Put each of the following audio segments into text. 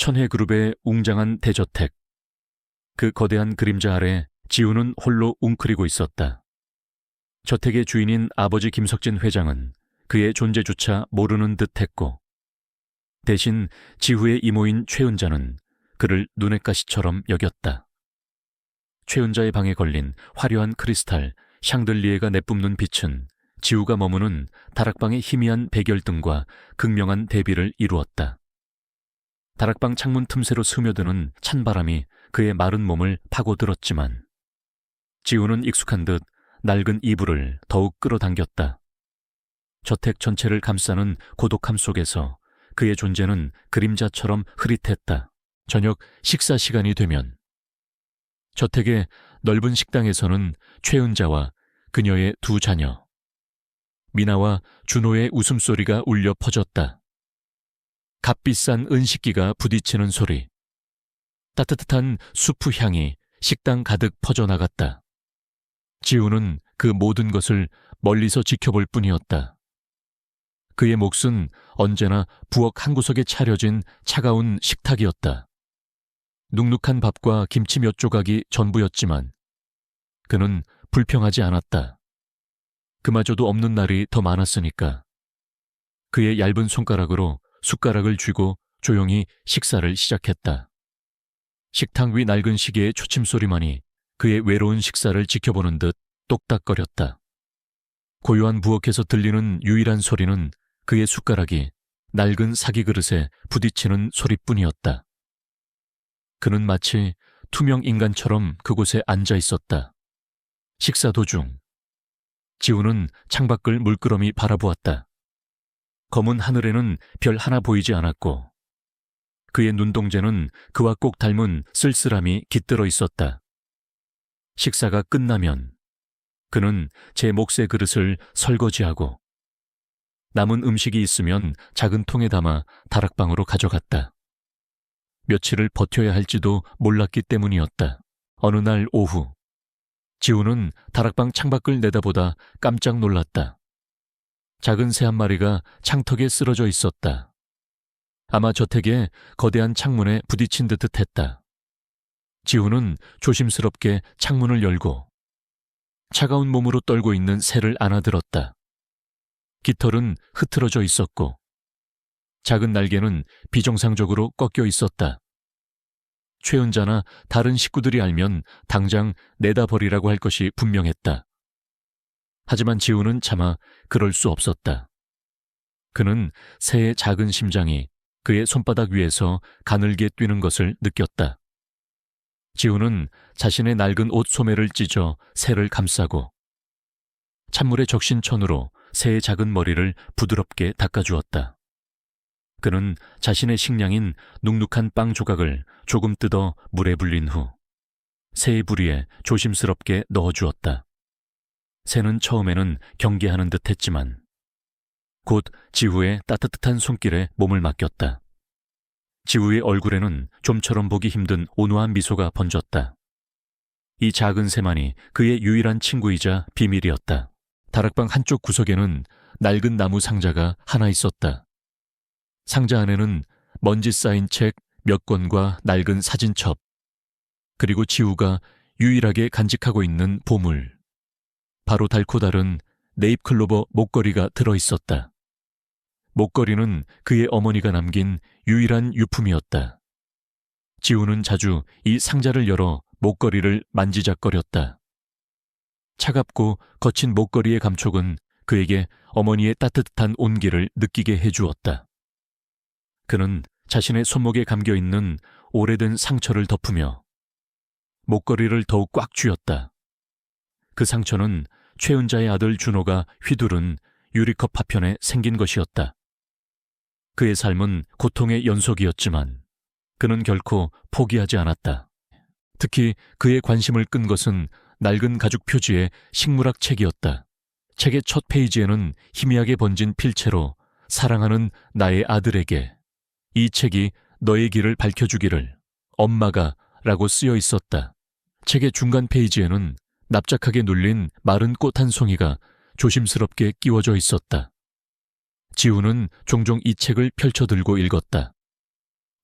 천회그룹의 웅장한 대저택. 그 거대한 그림자 아래 지우는 홀로 웅크리고 있었다. 저택의 주인인 아버지 김석진 회장은 그의 존재조차 모르는 듯했고, 대신 지우의 이모인 최은자는 그를 눈엣 가시처럼 여겼다. 최은자의 방에 걸린 화려한 크리스탈 샹들리에가 내뿜는 빛은 지우가 머무는 다락방의 희미한 백열등과 극명한 대비를 이루었다. 다락방 창문 틈새로 스며드는 찬바람이 그의 마른 몸을 파고들었지만 지우는 익숙한 듯 낡은 이불을 더욱 끌어당겼다. 저택 전체를 감싸는 고독함 속에서 그의 존재는 그림자처럼 흐릿했다. 저녁 식사 시간이 되면 저택의 넓은 식당에서는 최은자와 그녀의 두 자녀 미나와 준호의 웃음소리가 울려 퍼졌다. 값비싼 은식기가 부딪히는 소리, 따뜻한 수프 향이 식당 가득 퍼져나갔다. 지우는 그 모든 것을 멀리서 지켜볼 뿐이었다. 그의 몫은 언제나 부엌 한 구석에 차려진 차가운 식탁이었다. 눅눅한 밥과 김치 몇 조각이 전부였지만 그는 불평하지 않았다. 그마저도 없는 날이 더 많았으니까. 그의 얇은 손가락으로 숟가락을 쥐고 조용히 식사를 시작했다. 식탁 위 낡은 시계의 초침소리만이 그의 외로운 식사를 지켜보는 듯 똑딱거렸다. 고요한 부엌에서 들리는 유일한 소리는 그의 숟가락이 낡은 사기 그릇에 부딪히는 소리뿐이었다. 그는 마치 투명 인간처럼 그곳에 앉아 있었다. 식사 도중 지우는 창밖을 물끄러미 바라보았다. 검은 하늘에는 별 하나 보이지 않았고 그의 눈동자는 그와 꼭 닮은 쓸쓸함이 깃들어 있었다. 식사가 끝나면 그는 제 몫의 그릇을 설거지하고 남은 음식이 있으면 작은 통에 담아 다락방으로 가져갔다. 며칠을 버텨야 할지도 몰랐기 때문이었다. 어느 날 오후 지우는 다락방 창밖을 내다보다 깜짝 놀랐다. 작은 새 한 마리가 창턱에 쓰러져 있었다. 아마 저택의 거대한 창문에 부딪힌 듯 했다. 지우는 조심스럽게 창문을 열고 차가운 몸으로 떨고 있는 새를 안아들었다. 깃털은 흐트러져 있었고 작은 날개는 비정상적으로 꺾여 있었다. 최은자나 다른 식구들이 알면 당장 내다버리라고 할 것이 분명했다. 하지만 지우는 차마 그럴 수 없었다. 그는 새의 작은 심장이 그의 손바닥 위에서 가늘게 뛰는 것을 느꼈다. 지우는 자신의 낡은 옷 소매를 찢어 새를 감싸고 찬물에 적신 천으로 새의 작은 머리를 부드럽게 닦아주었다. 그는 자신의 식량인 눅눅한 빵 조각을 조금 뜯어 물에 불린 후 새의 부리에 조심스럽게 넣어주었다. 새는 처음에는 경계하는 듯 했지만 곧 지우의 따뜻한 손길에 몸을 맡겼다. 지우의 얼굴에는 좀처럼 보기 힘든 온화한 미소가 번졌다. 이 작은 새만이 그의 유일한 친구이자 비밀이었다. 다락방 한쪽 구석에는 낡은 나무 상자가 하나 있었다. 상자 안에는 먼지 쌓인 책 몇 권과 낡은 사진첩, 그리고 지우가 유일하게 간직하고 있는 보물, 바로 닳고 다른 네잎클로버 목걸이가 들어있었다. 목걸이는 그의 어머니가 남긴 유일한 유품이었다. 지우는 자주 이 상자를 열어 목걸이를 만지작거렸다. 차갑고 거친 목걸이의 감촉은 그에게 어머니의 따뜻한 온기를 느끼게 해주었다. 그는 자신의 손목에 감겨있는 오래된 상처를 덮으며 목걸이를 더욱 꽉 쥐었다. 그 상처는 최은자의 아들 준호가 휘두른 유리컵 파편에 생긴 것이었다. 그의 삶은 고통의 연속이었지만 그는 결코 포기하지 않았다. 특히 그의 관심을 끈 것은 낡은 가죽 표지의 식물학 책이었다. 책의 첫 페이지에는 희미하게 번진 필체로 사랑하는 나의 아들에게 이 책이 너의 길을 밝혀주기를 엄마가 라고 쓰여 있었다. 책의 중간 페이지에는 납작하게 눌린 마른 꽃 한 송이가 조심스럽게 끼워져 있었다. 지우는 종종 이 책을 펼쳐들고 읽었다.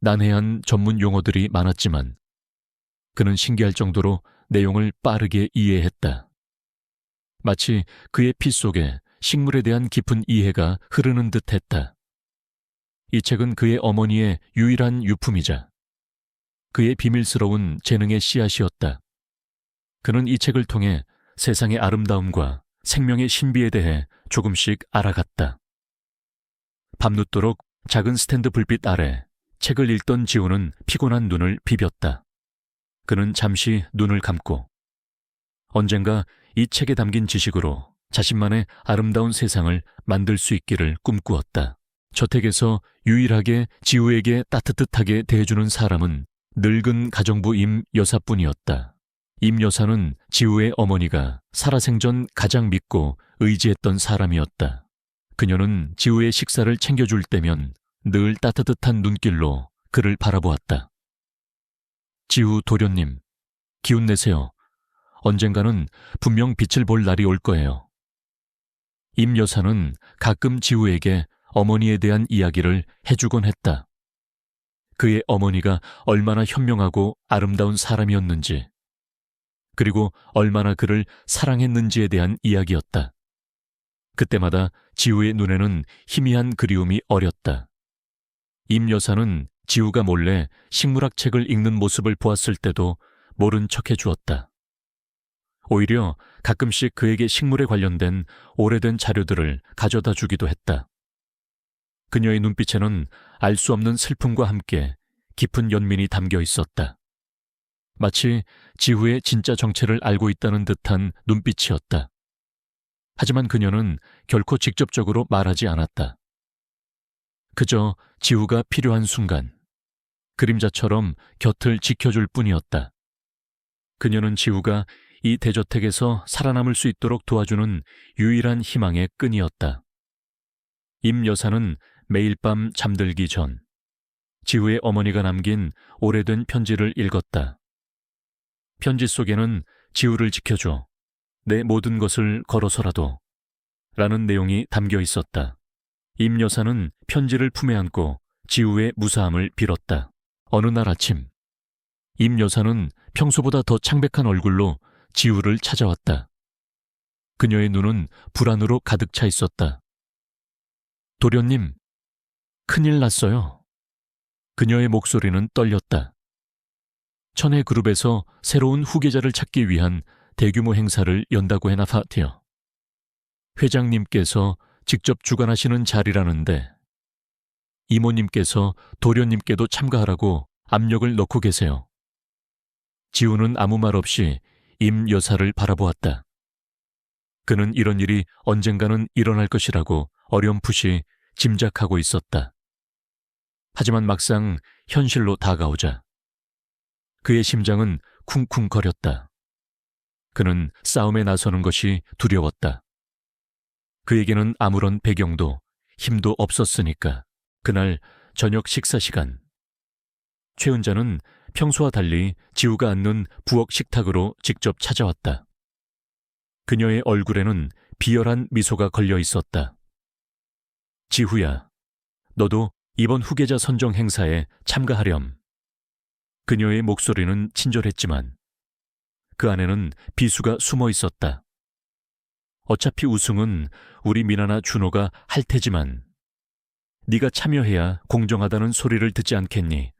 난해한 전문 용어들이 많았지만 그는 신기할 정도로 내용을 빠르게 이해했다. 마치 그의 피 속에 식물에 대한 깊은 이해가 흐르는 듯했다. 이 책은 그의 어머니의 유일한 유품이자 그의 비밀스러운 재능의 씨앗이었다. 그는 이 책을 통해 세상의 아름다움과 생명의 신비에 대해 조금씩 알아갔다. 밤늦도록 작은 스탠드 불빛 아래 책을 읽던 지우는 피곤한 눈을 비볐다. 그는 잠시 눈을 감고 언젠가 이 책에 담긴 지식으로 자신만의 아름다운 세상을 만들 수 있기를 꿈꾸었다. 저택에서 유일하게 지우에게 따뜻하게 대해주는 사람은 늙은 가정부 임 여사뿐이었다. 임 여사는 지우의 어머니가 살아생전 가장 믿고 의지했던 사람이었다. 그녀는 지우의 식사를 챙겨줄 때면 늘 따뜻한 눈길로 그를 바라보았다. 지우 도련님, 기운 내세요. 언젠가는 분명 빛을 볼 날이 올 거예요. 임 여사는 가끔 지우에게 어머니에 대한 이야기를 해주곤 했다. 그의 어머니가 얼마나 현명하고 아름다운 사람이었는지, 그리고 얼마나 그를 사랑했는지에 대한 이야기였다. 그때마다 지우의 눈에는 희미한 그리움이 어렸다. 임 여사는 지우가 몰래 식물학 책을 읽는 모습을 보았을 때도 모른 척해 주었다. 오히려 가끔씩 그에게 식물에 관련된 오래된 자료들을 가져다 주기도 했다. 그녀의 눈빛에는 알 수 없는 슬픔과 함께 깊은 연민이 담겨 있었다. 마치 지우의 진짜 정체를 알고 있다는 듯한 눈빛이었다. 하지만 그녀는 결코 직접적으로 말하지 않았다. 그저 지우가 필요한 순간, 그림자처럼 곁을 지켜줄 뿐이었다. 그녀는 지우가 이 대저택에서 살아남을 수 있도록 도와주는 유일한 희망의 끈이었다. 임 여사는 매일 밤 잠들기 전 지우의 어머니가 남긴 오래된 편지를 읽었다. 편지 속에는 지우를 지켜줘, 내 모든 것을 걸어서라도 라는 내용이 담겨 있었다. 임 여사는 편지를 품에 안고 지우의 무사함을 빌었다. 어느 날 아침, 임 여사는 평소보다 더 창백한 얼굴로 지우를 찾아왔다. 그녀의 눈은 불안으로 가득 차 있었다. 도련님, 큰일 났어요. 그녀의 목소리는 떨렸다. 천혜 그룹에서 새로운 후계자를 찾기 위한 대규모 행사를 연다고 해나 파티요. 회장님께서 직접 주관하시는 자리라는데 이모님께서 도련님께도 참가하라고 압력을 넣고 계세요. 지우는 아무 말 없이 임 여사를 바라보았다. 그는 이런 일이 언젠가는 일어날 것이라고 어렴풋이 짐작하고 있었다. 하지만 막상 현실로 다가오자 그의 심장은 쿵쿵거렸다. 그는 싸움에 나서는 것이 두려웠다. 그에게는 아무런 배경도 힘도 없었으니까. 그날 저녁 식사 시간, 최은자는 평소와 달리 지우가 앉는 부엌 식탁으로 직접 찾아왔다. 그녀의 얼굴에는 비열한 미소가 걸려 있었다. 지후야, 너도 이번 후계자 선정 행사에 참가하렴. 그녀의 목소리는 친절했지만 그 안에는 비수가 숨어 있었다. 어차피 우승은 우리 미나나 준호가 할 테지만 네가 참여해야 공정하다는 소리를 듣지 않겠니?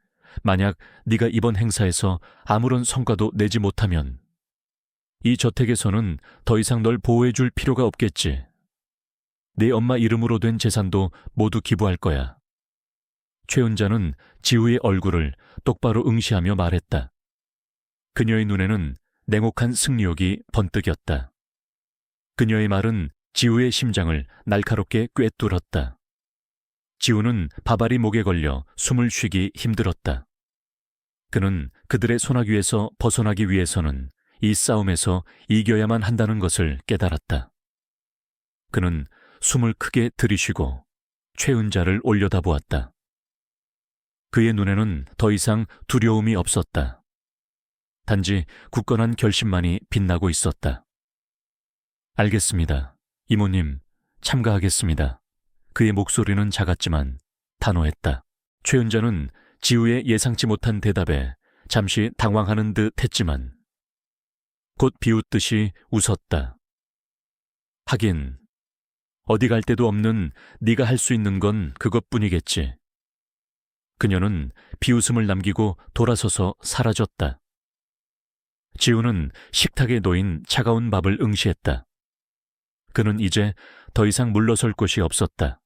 만약 네가 이번 행사에서 아무런 성과도 내지 못하면 이 저택에서는 더 이상 널 보호해줄 필요가 없겠지. 네 엄마 이름으로 된 재산도 모두 기부할 거야. 최은자는 지우의 얼굴을 똑바로 응시하며 말했다. 그녀의 눈에는 냉혹한 승리욕이 번뜩였다. 그녀의 말은 지우의 심장을 날카롭게 꿰뚫었다. 지우는 바바리 목에 걸려 숨을 쉬기 힘들었다. 그는 그들의 소나귀에서 벗어나기 위해서는 이 싸움에서 이겨야만 한다는 것을 깨달았다. 그는 숨을 크게 들이쉬고 최은자를 올려다보았다. 그의 눈에는 더 이상 두려움이 없었다. 단지 굳건한 결심만이 빛나고 있었다. 알겠습니다. 이모님, 참가하겠습니다. 그의 목소리는 작았지만 단호했다. 최은자는 지우의 예상치 못한 대답에 잠시 당황하는 듯 했지만 곧 비웃듯이 웃었다. 하긴 어디 갈 데도 없는 네가 할 수 있는 건 그것뿐이겠지. 그녀는 비웃음을 남기고 돌아서서 사라졌다. 지우는 식탁에 놓인 차가운 밥을 응시했다. 그는 이제 더 이상 물러설 곳이 없었다.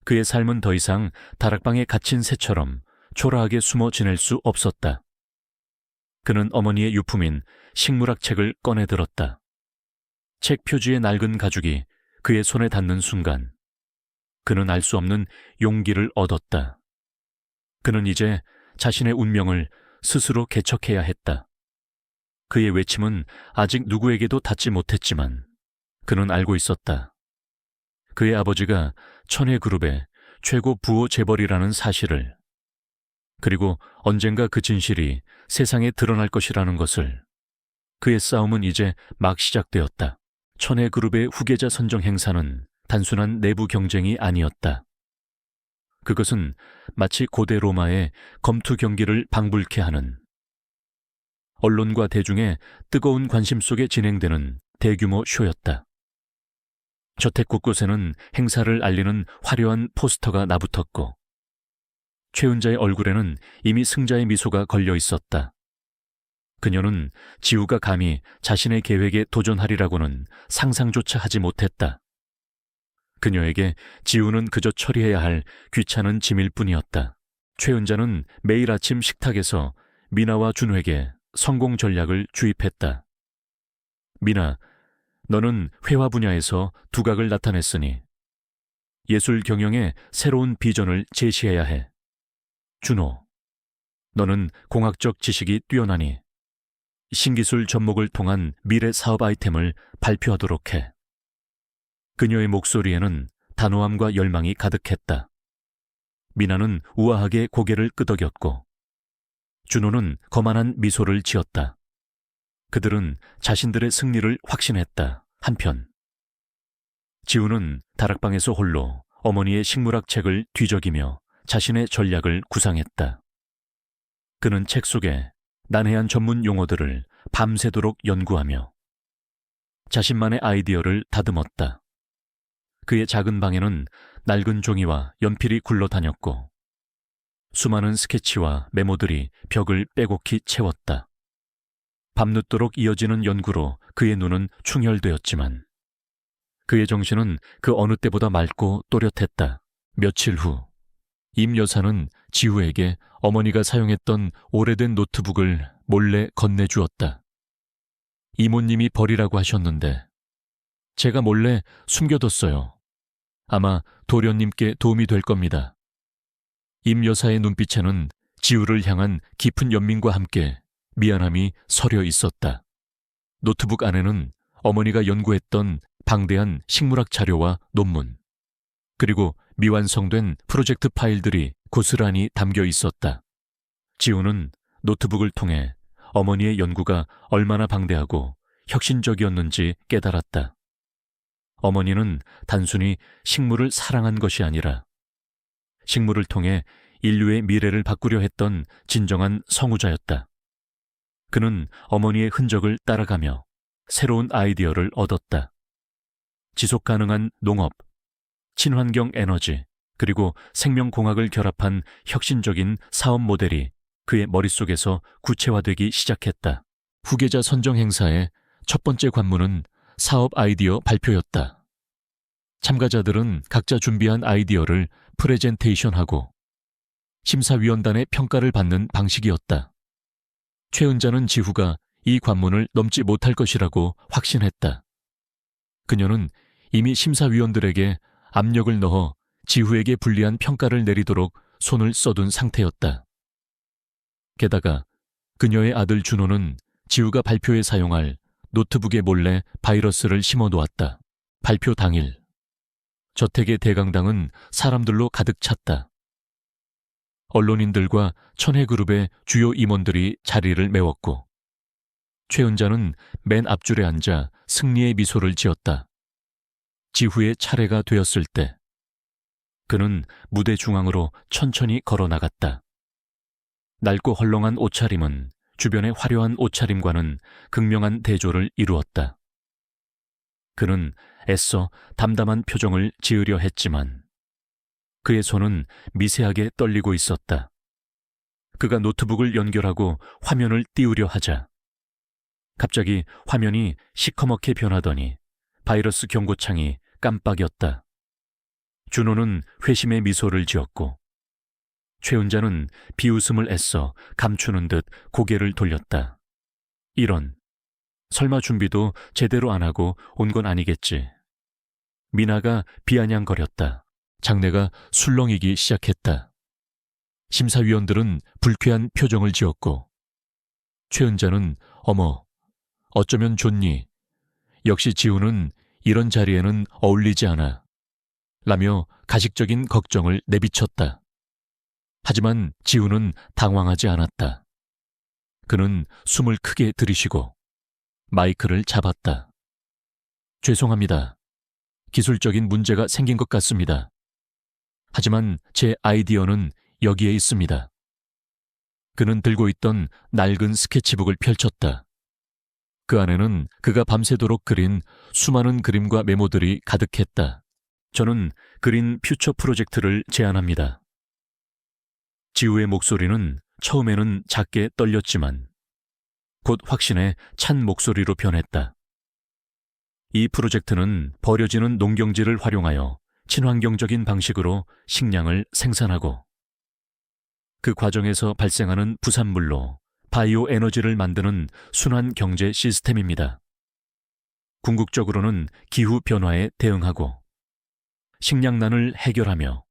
그의 삶은 더 이상 다락방에 갇힌 새처럼 초라하게 숨어 지낼 수 없었다. 그는 어머니의 유품인 식물학 책을 꺼내 들었다. 책 표지의 낡은 가죽이 그의 손에 닿는 순간 그는 알 수 없는 용기를 얻었다. 그는 이제 자신의 운명을 스스로 개척해야 했다. 그의 외침은 아직 누구에게도 닿지 못했지만 그는 알고 있었다. 그의 아버지가 천혜그룹의 최고 부호 재벌이라는 사실을, 그리고 언젠가 그 진실이 세상에 드러날 것이라는 것을. 그의 싸움은 이제 막 시작되었다. 천혜그룹의 후계자 선정 행사는 단순한 내부 경쟁이 아니었다. 그것은 마치 고대 로마의 검투 경기를 방불케 하는, 언론과 대중의 뜨거운 관심 속에 진행되는 대규모 쇼였다. 저택 곳곳에는 행사를 알리는 화려한 포스터가 나붙었고 최은자의 얼굴에는 이미 승자의 미소가 걸려 있었다. 그녀는 지우가 감히 자신의 계획에 도전하리라고는 상상조차 하지 못했다. 그녀에게 지우는 그저 처리해야 할 귀찮은 짐일 뿐이었다. 최은자는 매일 아침 식탁에서 미나와 준회에게 성공 전략을 주입했다. 미나, 너는 회화 분야에서 두각을 나타냈으니 예술 경영의 새로운 비전을 제시해야 해. 준호, 너는 공학적 지식이 뛰어나니 신기술 접목을 통한 미래 사업 아이템을 발표하도록 해. 그녀의 목소리에는 단호함과 열망이 가득했다. 미나는 우아하게 고개를 끄덕였고 준호는 거만한 미소를 지었다. 그들은 자신들의 승리를 확신했다. 한편 지우는 다락방에서 홀로 어머니의 식물학 책을 뒤적이며 자신의 전략을 구상했다. 그는 책 속에 난해한 전문 용어들을 밤새도록 연구하며 자신만의 아이디어를 다듬었다. 그의 작은 방에는 낡은 종이와 연필이 굴러다녔고 수많은 스케치와 메모들이 벽을 빼곡히 채웠다. 밤늦도록 이어지는 연구로 그의 눈은 충혈되었지만 그의 정신은 그 어느 때보다 맑고 또렷했다. 며칠 후 임 여사는 지우에게 어머니가 사용했던 오래된 노트북을 몰래 건네주었다. 이모님이 버리라고 하셨는데 제가 몰래 숨겨뒀어요. 아마 도련님께 도움이 될 겁니다. 임 여사의 눈빛에는 지우를 향한 깊은 연민과 함께 미안함이 서려 있었다. 노트북 안에는 어머니가 연구했던 방대한 식물학 자료와 논문, 그리고 미완성된 프로젝트 파일들이 고스란히 담겨 있었다. 지우는 노트북을 통해 어머니의 연구가 얼마나 방대하고 혁신적이었는지 깨달았다. 어머니는 단순히 식물을 사랑한 것이 아니라 식물을 통해 인류의 미래를 바꾸려 했던 진정한 성우자였다. 그는 어머니의 흔적을 따라가며 새로운 아이디어를 얻었다. 지속 가능한 농업, 친환경 에너지, 그리고 생명공학을 결합한 혁신적인 사업 모델이 그의 머릿속에서 구체화되기 시작했다. 후계자 선정 행사의 첫 번째 관문은 사업 아이디어 발표였다. 참가자들은 각자 준비한 아이디어를 프레젠테이션하고 심사위원단의 평가를 받는 방식이었다. 최은자는 지후가 이 관문을 넘지 못할 것이라고 확신했다. 그녀는 이미 심사위원들에게 압력을 넣어 지후에게 불리한 평가를 내리도록 손을 써둔 상태였다. 게다가 그녀의 아들 준호는 지후가 발표에 사용할 노트북에 몰래 바이러스를 심어 놓았다. 발표 당일 저택의 대강당은 사람들로 가득 찼다. 언론인들과 천혜그룹의 주요 임원들이 자리를 메웠고 최은자는 맨 앞줄에 앉아 승리의 미소를 지었다. 지후의 차례가 되었을 때 그는 무대 중앙으로 천천히 걸어 나갔다. 낡고 헐렁한 옷차림은 주변의 화려한 옷차림과는 극명한 대조를 이루었다. 그는 애써 담담한 표정을 지으려 했지만 그의 손은 미세하게 떨리고 있었다. 그가 노트북을 연결하고 화면을 띄우려 하자 갑자기 화면이 시커멓게 변하더니 바이러스 경고창이 깜빡였다. 준호는 회심의 미소를 지었고 최은자는 비웃음을 애써 감추는 듯 고개를 돌렸다. 이런, 설마 준비도 제대로 안 하고 온 건 아니겠지. 미나가 비아냥거렸다. 장내가 술렁이기 시작했다. 심사위원들은 불쾌한 표정을 지었고 최은자는 어머, 어쩌면 좋니? 역시 지우는 이런 자리에는 어울리지 않아. 라며 가식적인 걱정을 내비쳤다. 하지만 지우는 당황하지 않았다. 그는 숨을 크게 들이쉬고 마이크를 잡았다. 죄송합니다. 기술적인 문제가 생긴 것 같습니다. 하지만 제 아이디어는 여기에 있습니다. 그는 들고 있던 낡은 스케치북을 펼쳤다. 그 안에는 그가 밤새도록 그린 수많은 그림과 메모들이 가득했다. 저는 그린 퓨처 프로젝트를 제안합니다. 지우의 목소리는 처음에는 작게 떨렸지만 곧 확신에 찬 목소리로 변했다. 이 프로젝트는 버려지는 농경지를 활용하여 친환경적인 방식으로 식량을 생산하고 그 과정에서 발생하는 부산물로 바이오 에너지를 만드는 순환 경제 시스템입니다. 궁극적으로는 기후 변화에 대응하고 식량난을 해결하며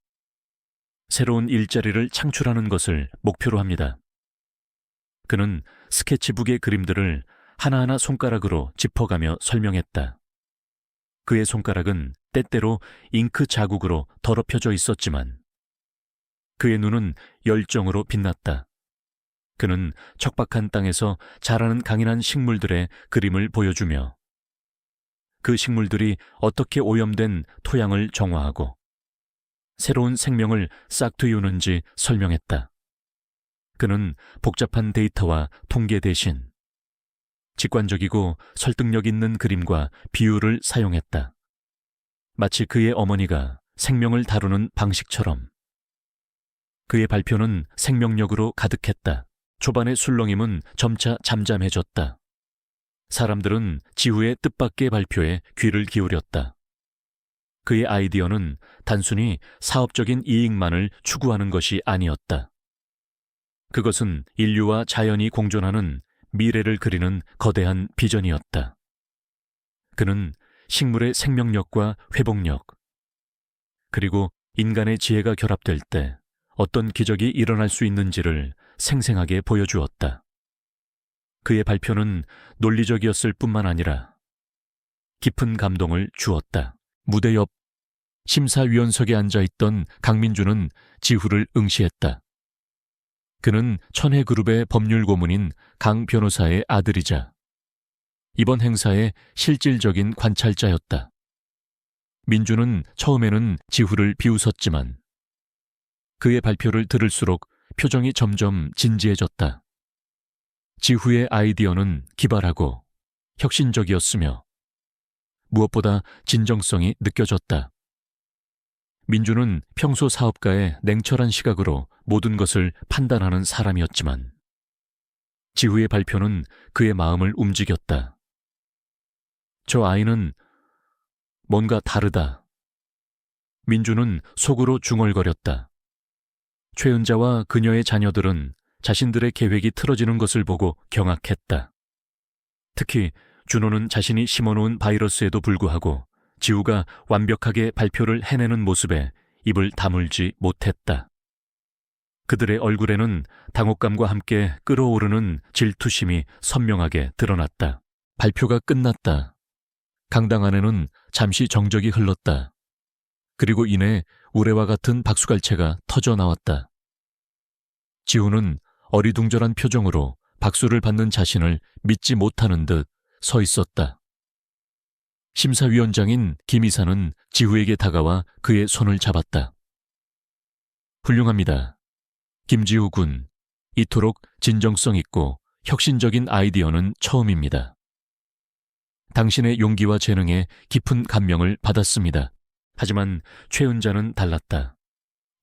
새로운 일자리를 창출하는 것을 목표로 합니다. 그는 스케치북의 그림들을 하나하나 손가락으로 짚어가며 설명했다. 그의 손가락은 때때로 잉크 자국으로 더럽혀져 있었지만 그의 눈은 열정으로 빛났다. 그는 척박한 땅에서 자라는 강인한 식물들의 그림을 보여주며 그 식물들이 어떻게 오염된 토양을 정화하고 새로운 생명을 싹트이우는지 설명했다. 그는 복잡한 데이터와 통계 대신 직관적이고 설득력 있는 그림과 비유를 사용했다. 마치 그의 어머니가 생명을 다루는 방식처럼. 그의 발표는 생명력으로 가득했다. 초반의 술렁임은 점차 잠잠해졌다. 사람들은 지후의 뜻밖의 발표에 귀를 기울였다. 그의 아이디어는 단순히 사업적인 이익만을 추구하는 것이 아니었다. 그것은 인류와 자연이 공존하는 미래를 그리는 거대한 비전이었다. 그는 식물의 생명력과 회복력, 그리고 인간의 지혜가 결합될 때 어떤 기적이 일어날 수 있는지를 생생하게 보여주었다. 그의 발표는 논리적이었을 뿐만 아니라 깊은 감동을 주었다. 무대 옆 심사위원석에 앉아있던 강민주는 지후를 응시했다. 그는 천혜그룹의 법률고문인 강 변호사의 아들이자 이번 행사의 실질적인 관찰자였다. 민주는 처음에는 지후를 비웃었지만 그의 발표를 들을수록 표정이 점점 진지해졌다. 지후의 아이디어는 기발하고 혁신적이었으며 무엇보다 진정성이 느껴졌다. 민주는 평소 사업가의 냉철한 시각으로 모든 것을 판단하는 사람이었지만 지후의 발표는 그의 마음을 움직였다. 저 아이는 뭔가 다르다. 민주는 속으로 중얼거렸다. 최은자와 그녀의 자녀들은 자신들의 계획이 틀어지는 것을 보고 경악했다. 특히 준호는 자신이 심어놓은 바이러스에도 불구하고 지우가 완벽하게 발표를 해내는 모습에 입을 다물지 못했다. 그들의 얼굴에는 당혹감과 함께 끓어오르는 질투심이 선명하게 드러났다. 발표가 끝났다. 강당 안에는 잠시 정적이 흘렀다. 그리고 이내 우레와 같은 박수갈채가 터져 나왔다. 지우는 어리둥절한 표정으로 박수를 받는 자신을 믿지 못하는 듯 서 있었다. 심사위원장인 김 이사는 지후에게 다가와 그의 손을 잡았다. 훌륭합니다. 김지우 군, 이토록 진정성 있고 혁신적인 아이디어는 처음입니다. 당신의 용기와 재능에 깊은 감명을 받았습니다. 하지만 최은자는 달랐다.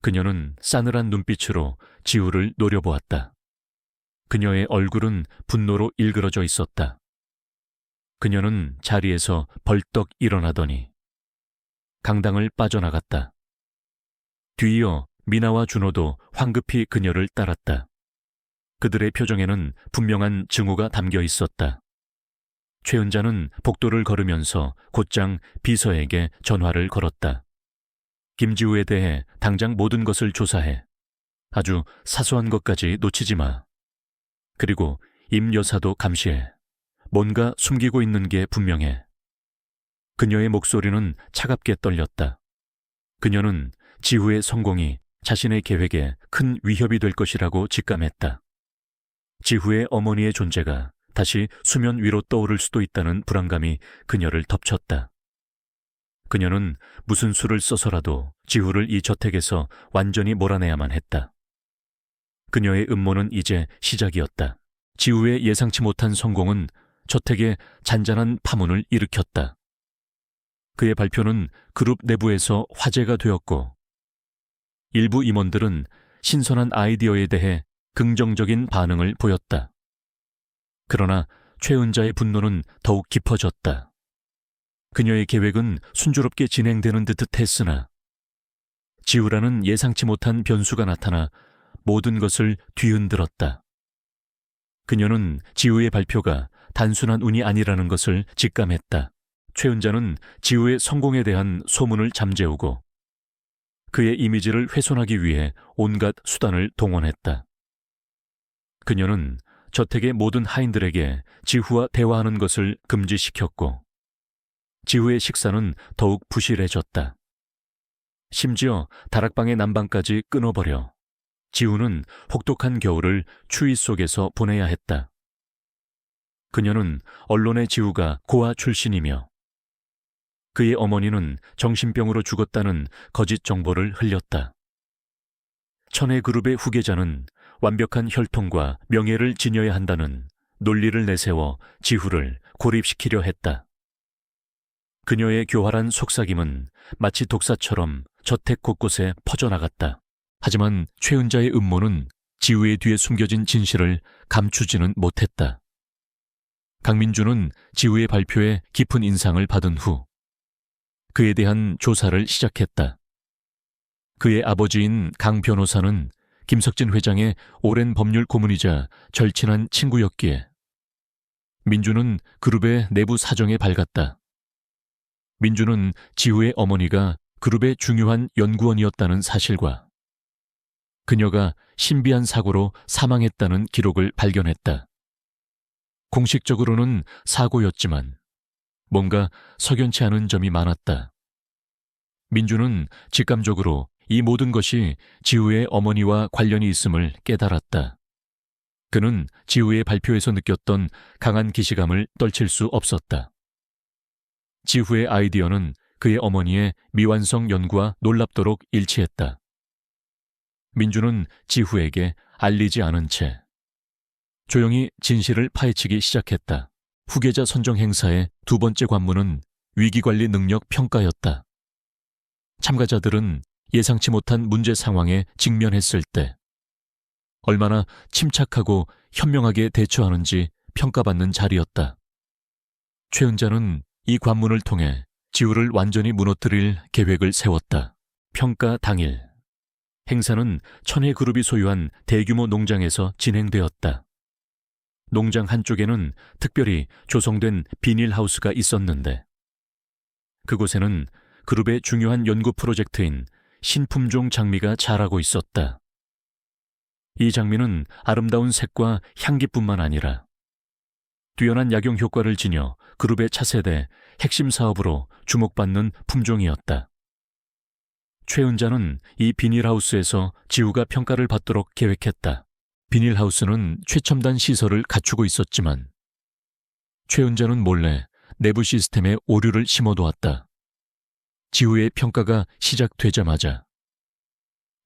그녀는 싸늘한 눈빛으로 지우를 노려보았다. 그녀의 얼굴은 분노로 일그러져 있었다. 그녀는 자리에서 벌떡 일어나더니 강당을 빠져나갔다. 뒤이어 미나와 준호도 황급히 그녀를 따랐다. 그들의 표정에는 분명한 증오가 담겨 있었다. 최은자는 복도를 걸으면서 곧장 비서에게 전화를 걸었다. 김지우에 대해 당장 모든 것을 조사해. 아주 사소한 것까지 놓치지 마. 그리고 임 여사도 감시해. 뭔가 숨기고 있는 게 분명해. 그녀의 목소리는 차갑게 떨렸다. 그녀는 지우의 성공이 자신의 계획에 큰 위협이 될 것이라고 직감했다. 지후의 어머니의 존재가 다시 수면 위로 떠오를 수도 있다는 불안감이 그녀를 덮쳤다. 그녀는 무슨 수를 써서라도 지후를 이 저택에서 완전히 몰아내야만 했다. 그녀의 음모는 이제 시작이었다. 지후의 예상치 못한 성공은 저택에 잔잔한 파문을 일으켰다. 그의 발표는 그룹 내부에서 화제가 되었고, 일부 임원들은 신선한 아이디어에 대해 긍정적인 반응을 보였다. 그러나 최은자의 분노는 더욱 깊어졌다. 그녀의 계획은 순조롭게 진행되는 듯 했으나 지우라는 예상치 못한 변수가 나타나 모든 것을 뒤흔들었다. 그녀는 지우의 발표가 단순한 운이 아니라는 것을 직감했다. 최은자는 지우의 성공에 대한 소문을 잠재우고 그의 이미지를 훼손하기 위해 온갖 수단을 동원했다. 그녀는 저택의 모든 하인들에게 지후와 대화하는 것을 금지시켰고 지후의 식사는 더욱 부실해졌다. 심지어 다락방의 난방까지 끊어버려 지후는 혹독한 겨울을 추위 속에서 보내야 했다. 그녀는 언론의 지후가 고아 출신이며 그의 어머니는 정신병으로 죽었다는 거짓 정보를 흘렸다. 천혜그룹의 후계자는 완벽한 혈통과 명예를 지녀야 한다는 논리를 내세워 지후를 고립시키려 했다. 그녀의 교활한 속삭임은 마치 독사처럼 저택 곳곳에 퍼져나갔다. 하지만 최은자의 음모는 지후의 뒤에 숨겨진 진실을 감추지는 못했다. 강민주는 지후의 발표에 깊은 인상을 받은 후 그에 대한 조사를 시작했다. 그의 아버지인 강 변호사는 김석진 회장의 오랜 법률 고문이자 절친한 친구였기에 민주는 그룹의 내부 사정에 밝았다. 민주는 지후의 어머니가 그룹의 중요한 연구원이었다는 사실과 그녀가 신비한 사고로 사망했다는 기록을 발견했다. 공식적으로는 사고였지만 뭔가 석연치 않은 점이 많았다. 민주는 직감적으로 이 모든 것이 지후의 어머니와 관련이 있음을 깨달았다. 그는 지후의 발표에서 느꼈던 강한 기시감을 떨칠 수 없었다. 지후의 아이디어는 그의 어머니의 미완성 연구와 놀랍도록 일치했다. 민주는 지후에게 알리지 않은 채 조용히 진실을 파헤치기 시작했다. 후계자 선정 행사의 두 번째 관문은 위기관리 능력 평가였다. 참가자들은 예상치 못한 문제 상황에 직면했을 때 얼마나 침착하고 현명하게 대처하는지 평가받는 자리였다. 최은자는 이 관문을 통해 지후를 완전히 무너뜨릴 계획을 세웠다. 평가 당일, 행사는 천혜그룹이 소유한 대규모 농장에서 진행되었다. 농장 한쪽에는 특별히 조성된 비닐하우스가 있었는데 그곳에는 그룹의 중요한 연구 프로젝트인 신품종 장미가 자라고 있었다. 이 장미는 아름다운 색과 향기뿐만 아니라 뛰어난 약용 효과를 지녀 그룹의 차세대 핵심 사업으로 주목받는 품종이었다. 최은자는 이 비닐하우스에서 지후가 평가를 받도록 계획했다. 비닐하우스는 최첨단 시설을 갖추고 있었지만 최은자는 몰래 내부 시스템에 오류를 심어두었다. 지후의 평가가 시작되자마자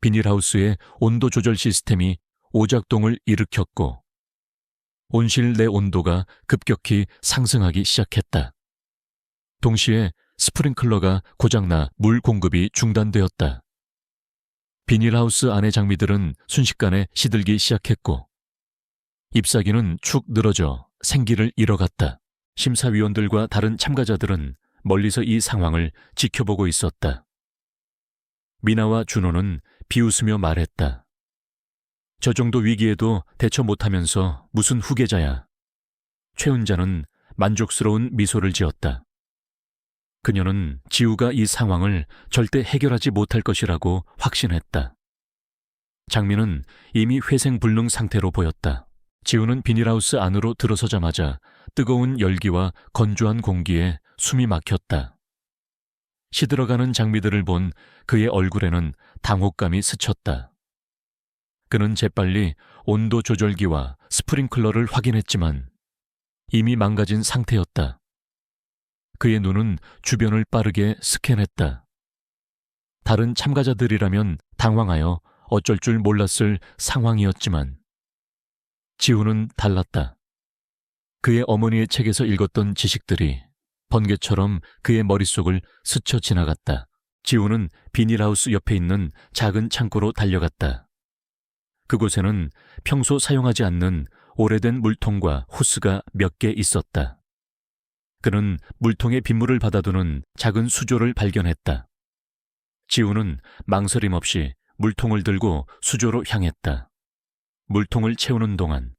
비닐하우스의 온도 조절 시스템이 오작동을 일으켰고 온실 내 온도가 급격히 상승하기 시작했다. 동시에 스프링클러가 고장나 물 공급이 중단되었다. 비닐하우스 안의 장미들은 순식간에 시들기 시작했고 잎사귀는 축 늘어져 생기를 잃어갔다. 심사위원들과 다른 참가자들은 멀리서 이 상황을 지켜보고 있었다. 미나와 준호는 비웃으며 말했다. 저 정도 위기에도 대처 못하면서 무슨 후계자야. 최은자는 만족스러운 미소를 지었다. 그녀는 지우가 이 상황을 절대 해결하지 못할 것이라고 확신했다. 장미는 이미 회생불능 상태로 보였다. 지우는 비닐하우스 안으로 들어서자마자 뜨거운 열기와 건조한 공기에 숨이 막혔다. 시들어가는 장미들을 본 그의 얼굴에는 당혹감이 스쳤다. 그는 재빨리 온도 조절기와 스프링클러를 확인했지만 이미 망가진 상태였다. 그의 눈은 주변을 빠르게 스캔했다. 다른 참가자들이라면 당황하여 어쩔 줄 몰랐을 상황이었지만 지우는 달랐다. 그의 어머니의 책에서 읽었던 지식들이 번개처럼 그의 머릿속을 스쳐 지나갔다. 지우는 비닐하우스 옆에 있는 작은 창고로 달려갔다. 그곳에는 평소 사용하지 않는 오래된 물통과 호스가 몇 개 있었다. 그는 물통에 빗물을 받아두는 작은 수조를 발견했다. 지우는 망설임 없이 물통을 들고 수조로 향했다. 물통을 채우는 동안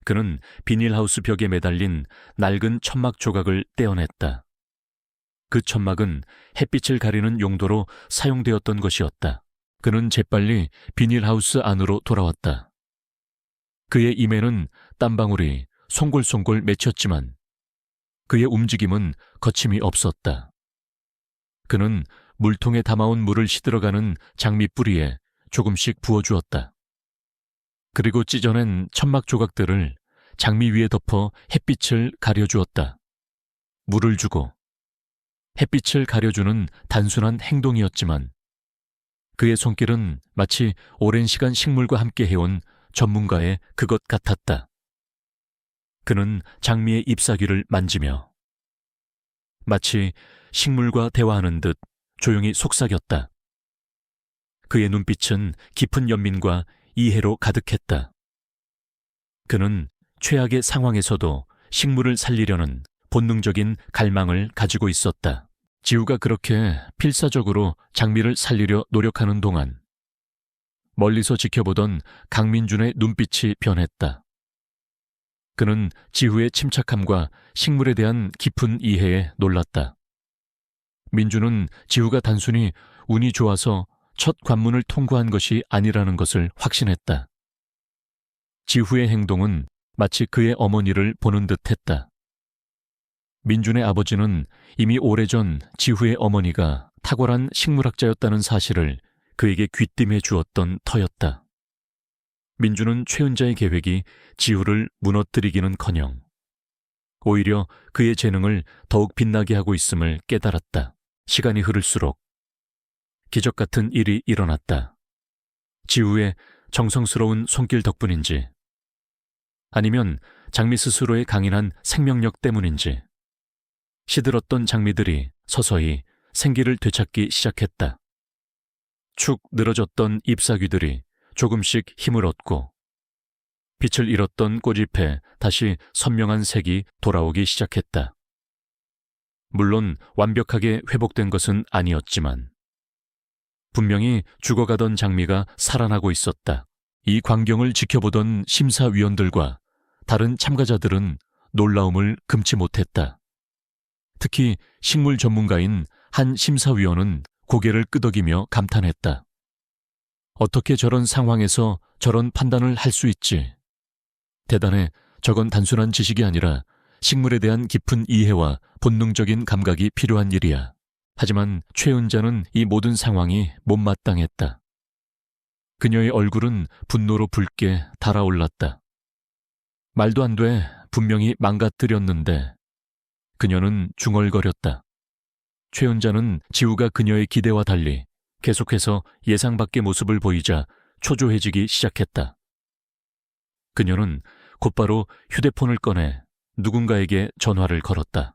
그는 비닐하우스 벽에 매달린 낡은 천막 조각을 떼어냈다. 그 천막은 햇빛을 가리는 용도로 사용되었던 것이었다. 그는 재빨리 비닐하우스 안으로 돌아왔다. 그의 입에는 땀방울이 송골송골 맺혔지만 그의 움직임은 거침이 없었다. 그는 물통에 담아온 물을 시들어가는 장미 뿌리에 조금씩 부어주었다. 그리고 찢어낸 천막 조각들을 장미 위에 덮어 햇빛을 가려주었다. 물을 주고 햇빛을 가려주는 단순한 행동이었지만 그의 손길은 마치 오랜 시간 식물과 함께 해온 전문가의 그것 같았다. 그는 장미의 잎사귀를 만지며 마치 식물과 대화하는 듯 조용히 속삭였다. 그의 눈빛은 깊은 연민과 이해로 가득했다. 그는 최악의 상황에서도 식물을 살리려는 본능적인 갈망을 가지고 있었다. 지우가 그렇게 필사적으로 장미를 살리려 노력하는 동안 멀리서 지켜보던 강민준의 눈빛이 변했다. 그는 지우의 침착함과 식물에 대한 깊은 이해에 놀랐다. 민준은 지우가 단순히 운이 좋아서 첫 관문을 통과한 것이 아니라는 것을 확신했다. 지우의 행동은 마치 그의 어머니를 보는 듯했다. 민준의 아버지는 이미 오래전 지우의 어머니가 탁월한 식물학자였다는 사실을 그에게 귀띔해 주었던 터였다. 민준은 최은자의 계획이 지우를 무너뜨리기는커녕 오히려 그의 재능을 더욱 빛나게 하고 있음을 깨달았다. 시간이 흐를수록 기적 같은 일이 일어났다. 지우의 정성스러운 손길 덕분인지 아니면 장미 스스로의 강인한 생명력 때문인지 시들었던 장미들이 서서히 생기를 되찾기 시작했다. 축 늘어졌던 잎사귀들이 조금씩 힘을 얻고 빛을 잃었던 꽃잎에 다시 선명한 색이 돌아오기 시작했다. 물론 완벽하게 회복된 것은 아니었지만 분명히 죽어가던 장미가 살아나고 있었다. 이 광경을 지켜보던 심사위원들과 다른 참가자들은 놀라움을 금치 못했다. 특히 식물 전문가인 한 심사위원은 고개를 끄덕이며 감탄했다. 어떻게 저런 상황에서 저런 판단을 할 수 있지? 대단해. 저건 단순한 지식이 아니라 식물에 대한 깊은 이해와 본능적인 감각이 필요한 일이야. 하지만 최은자는 이 모든 상황이 못마땅했다. 그녀의 얼굴은 분노로 붉게 달아올랐다. 말도 안 돼. 분명히 망가뜨렸는데. 그녀는 중얼거렸다. 최은자는 지우가 그녀의 기대와 달리 계속해서 예상 밖의 모습을 보이자 초조해지기 시작했다. 그녀는 곧바로 휴대폰을 꺼내 누군가에게 전화를 걸었다.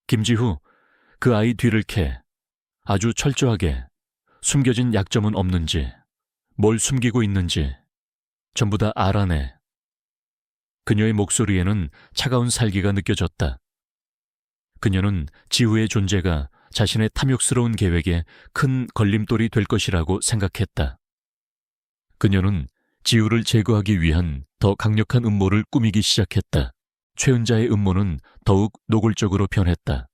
김지후, 그 아이 뒤를 캐. 아주 철저하게 숨겨진 약점은 없는지, 뭘 숨기고 있는지 전부 다 알아내. 그녀의 목소리에는 차가운 살기가 느껴졌다. 그녀는 지우의 존재가 자신의 탐욕스러운 계획에 큰 걸림돌이 될 것이라고 생각했다. 그녀는 지우를 제거하기 위한 더 강력한 음모를 꾸미기 시작했다. 최은자의 음모는 더욱 노골적으로 변했다.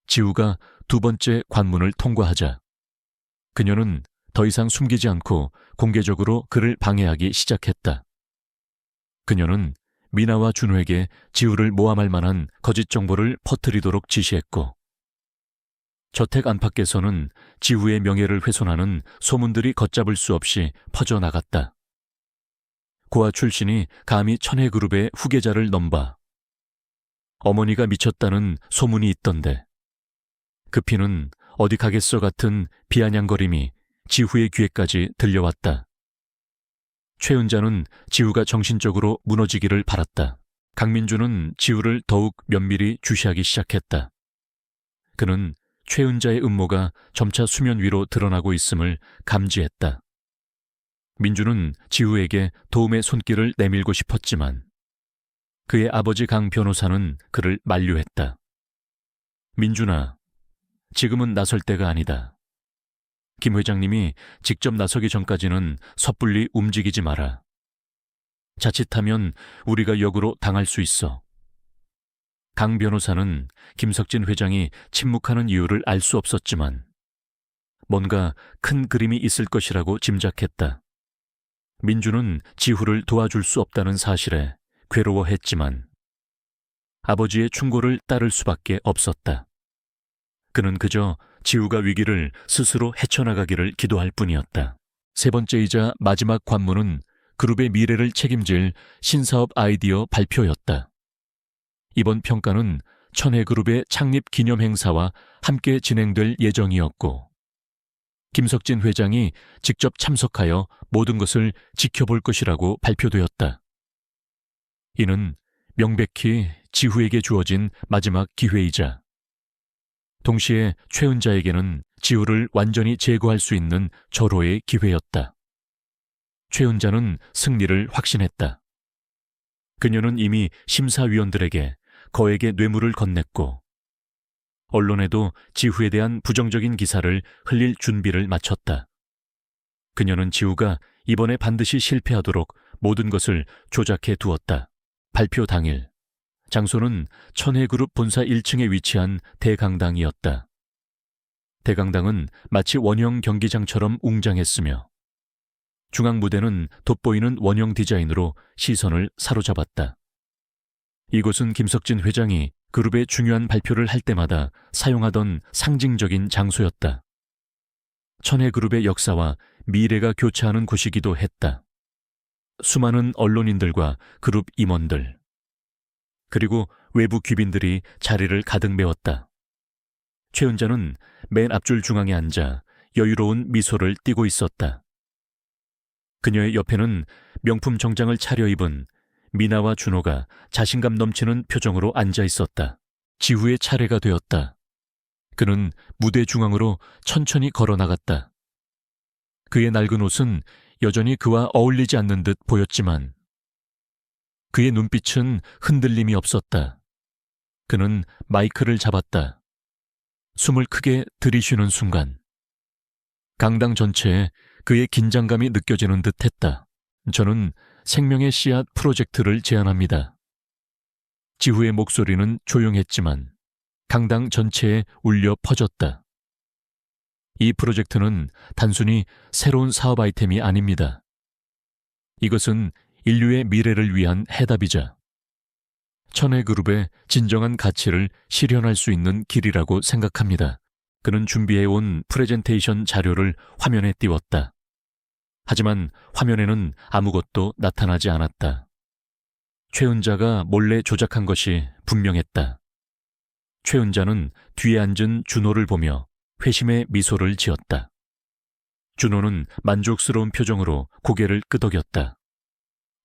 지우가 두 번째 관문을 통과하자 그녀는 더 이상 숨기지 않고 공개적으로 그를 방해하기 시작했다. 그녀는 미나와 준호에게 지우를 모함할 만한 거짓 정보를 퍼뜨리도록 지시했고, 저택 안팎에서는 지우의 명예를 훼손하는 소문들이 걷잡을 수 없이 퍼져나갔다. 고아 출신이 감히 천혜그룹의 후계자를 넘봐 어머니가 미쳤다는 소문이 있던데, 그 피는 어디 가겠어 같은 비아냥거림이 지후의 귀에까지 들려왔다. 최은자는 지우가 정신적으로 무너지기를 바랐다. 강민주는 지우를 더욱 면밀히 주시하기 시작했다. 그는 최은자의 음모가 점차 수면 위로 드러나고 있음을 감지했다. 민주는 지우에게 도움의 손길을 내밀고 싶었지만 그의 아버지 강 변호사는 그를 만류했다. 민준아, 지금은 나설 때가 아니다. 김 회장님이 직접 나서기 전까지는 섣불리 움직이지 마라. 자칫하면 우리가 역으로 당할 수 있어. 강 변호사는 김석진 회장이 침묵하는 이유를 알 수 없었지만 뭔가 큰 그림이 있을 것이라고 짐작했다. 민주는 지후를 도와줄 수 없다는 사실에 괴로워했지만 아버지의 충고를 따를 수밖에 없었다. 그는 그저 지우가 위기를 스스로 헤쳐나가기를 기도할 뿐이었다. 세 번째이자 마지막 관문은 그룹의 미래를 책임질 신사업 아이디어 발표였다. 이번 평가는 천혜그룹의 창립 기념 행사와 함께 진행될 예정이었고, 김석진 회장이 직접 참석하여 모든 것을 지켜볼 것이라고 발표되었다. 이는 명백히 지후에게 주어진 마지막 기회이자 동시에 최은자에게는 지우를 완전히 제거할 수 있는 절호의 기회였다. 최은자는 승리를 확신했다. 그녀는 이미 심사위원들에게 거액의 뇌물을 건넸고 언론에도 지후에 대한 부정적인 기사를 흘릴 준비를 마쳤다. 그녀는 지우가 이번에 반드시 실패하도록 모든 것을 조작해 두었다. 발표 당일, 장소는 천혜그룹 본사 1층에 위치한 대강당이었다. 대강당은 마치 원형 경기장처럼 웅장했으며 중앙 무대는 돋보이는 원형 디자인으로 시선을 사로잡았다. 이곳은 김석진 회장이 그룹의 중요한 발표를 할 때마다 사용하던 상징적인 장소였다. 천혜그룹의 역사와 미래가 교차하는 곳이기도 했다. 수많은 언론인들과 그룹 임원들, 그리고 외부 귀빈들이 자리를 가득 메웠다. 최은자는 맨 앞줄 중앙에 앉아 여유로운 미소를 띠고 있었다. 그녀의 옆에는 명품 정장을 차려입은 미나와 준호가 자신감 넘치는 표정으로 앉아 있었다. 지후의 차례가 되었다. 그는 무대 중앙으로 천천히 걸어 나갔다. 그의 낡은 옷은 여전히 그와 어울리지 않는 듯 보였지만 그의 눈빛은 흔들림이 없었다. 그는 마이크를 잡았다. 숨을 크게 들이쉬는 순간 강당 전체에 그의 긴장감이 느껴지는 듯 했다. 저는 생명의 씨앗 프로젝트를 제안합니다. 지후의 목소리는 조용했지만 강당 전체에 울려 퍼졌다. 이 프로젝트는 단순히 새로운 사업 아이템이 아닙니다. 이것은 인류의 미래를 위한 해답이자 천혜그룹의 진정한 가치를 실현할 수 있는 길이라고 생각합니다. 그는 준비해온 프레젠테이션 자료를 화면에 띄웠다. 하지만 화면에는 아무것도 나타나지 않았다. 최은자가 몰래 조작한 것이 분명했다. 최은자는 뒤에 앉은 준호를 보며 회심의 미소를 지었다. 준호는 만족스러운 표정으로 고개를 끄덕였다.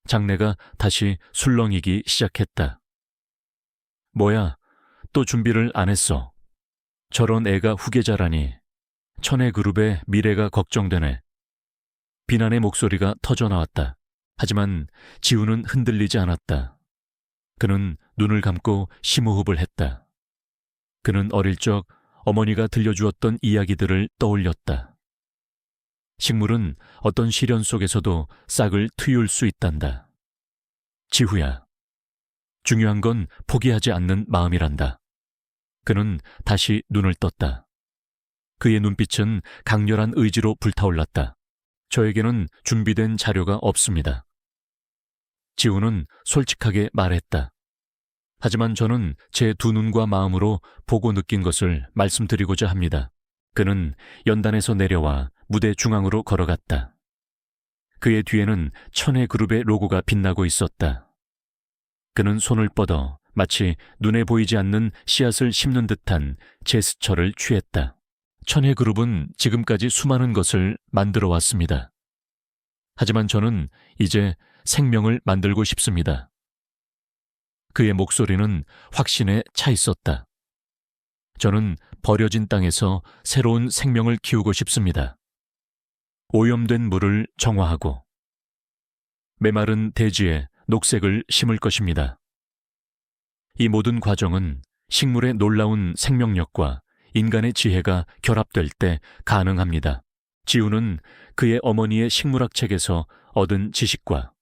장내가 다시 술렁이기 시작했다. 뭐야, 또 준비를 안 했어. 저런 애가 후계자라니. 천혜그룹의 미래가 걱정되네. 비난의 목소리가 터져나왔다. 하지만 지우는 흔들리지 않았다. 그는 눈을 감고 심호흡을 했다. 그는 어릴 적 어머니가 들려주었던 이야기들을 떠올렸다. 식물은 어떤 시련 속에서도 싹을 트일 수 있단다. 지후야, 중요한 건 포기하지 않는 마음이란다. 그는 다시 눈을 떴다. 그의 눈빛은 강렬한 의지로 불타올랐다. 저에게는 준비된 자료가 없습니다. 지우는 솔직하게 말했다. 하지만 저는 제 두 눈과 마음으로 보고 느낀 것을 말씀드리고자 합니다. 그는 연단에서 내려와 무대 중앙으로 걸어갔다. 그의 뒤에는 천혜그룹의 로고가 빛나고 있었다. 그는 손을 뻗어 마치 눈에 보이지 않는 씨앗을 심는 듯한 제스처를 취했다. 천혜그룹은 지금까지 수많은 것을 만들어 왔습니다. 하지만 저는 이제 생명을 만들고 싶습니다. 그의 목소리는 확신에 차 있었다. 저는 버려진 땅에서 새로운 생명을 키우고 싶습니다. 오염된 물을 정화하고 메마른 대지에 녹색을 심을 것입니다. 이 모든 과정은 식물의 놀라운 생명력과 인간의 지혜가 결합될 때 가능합니다. 지우는 그의 어머니의 식물학 책에서 얻은 지식과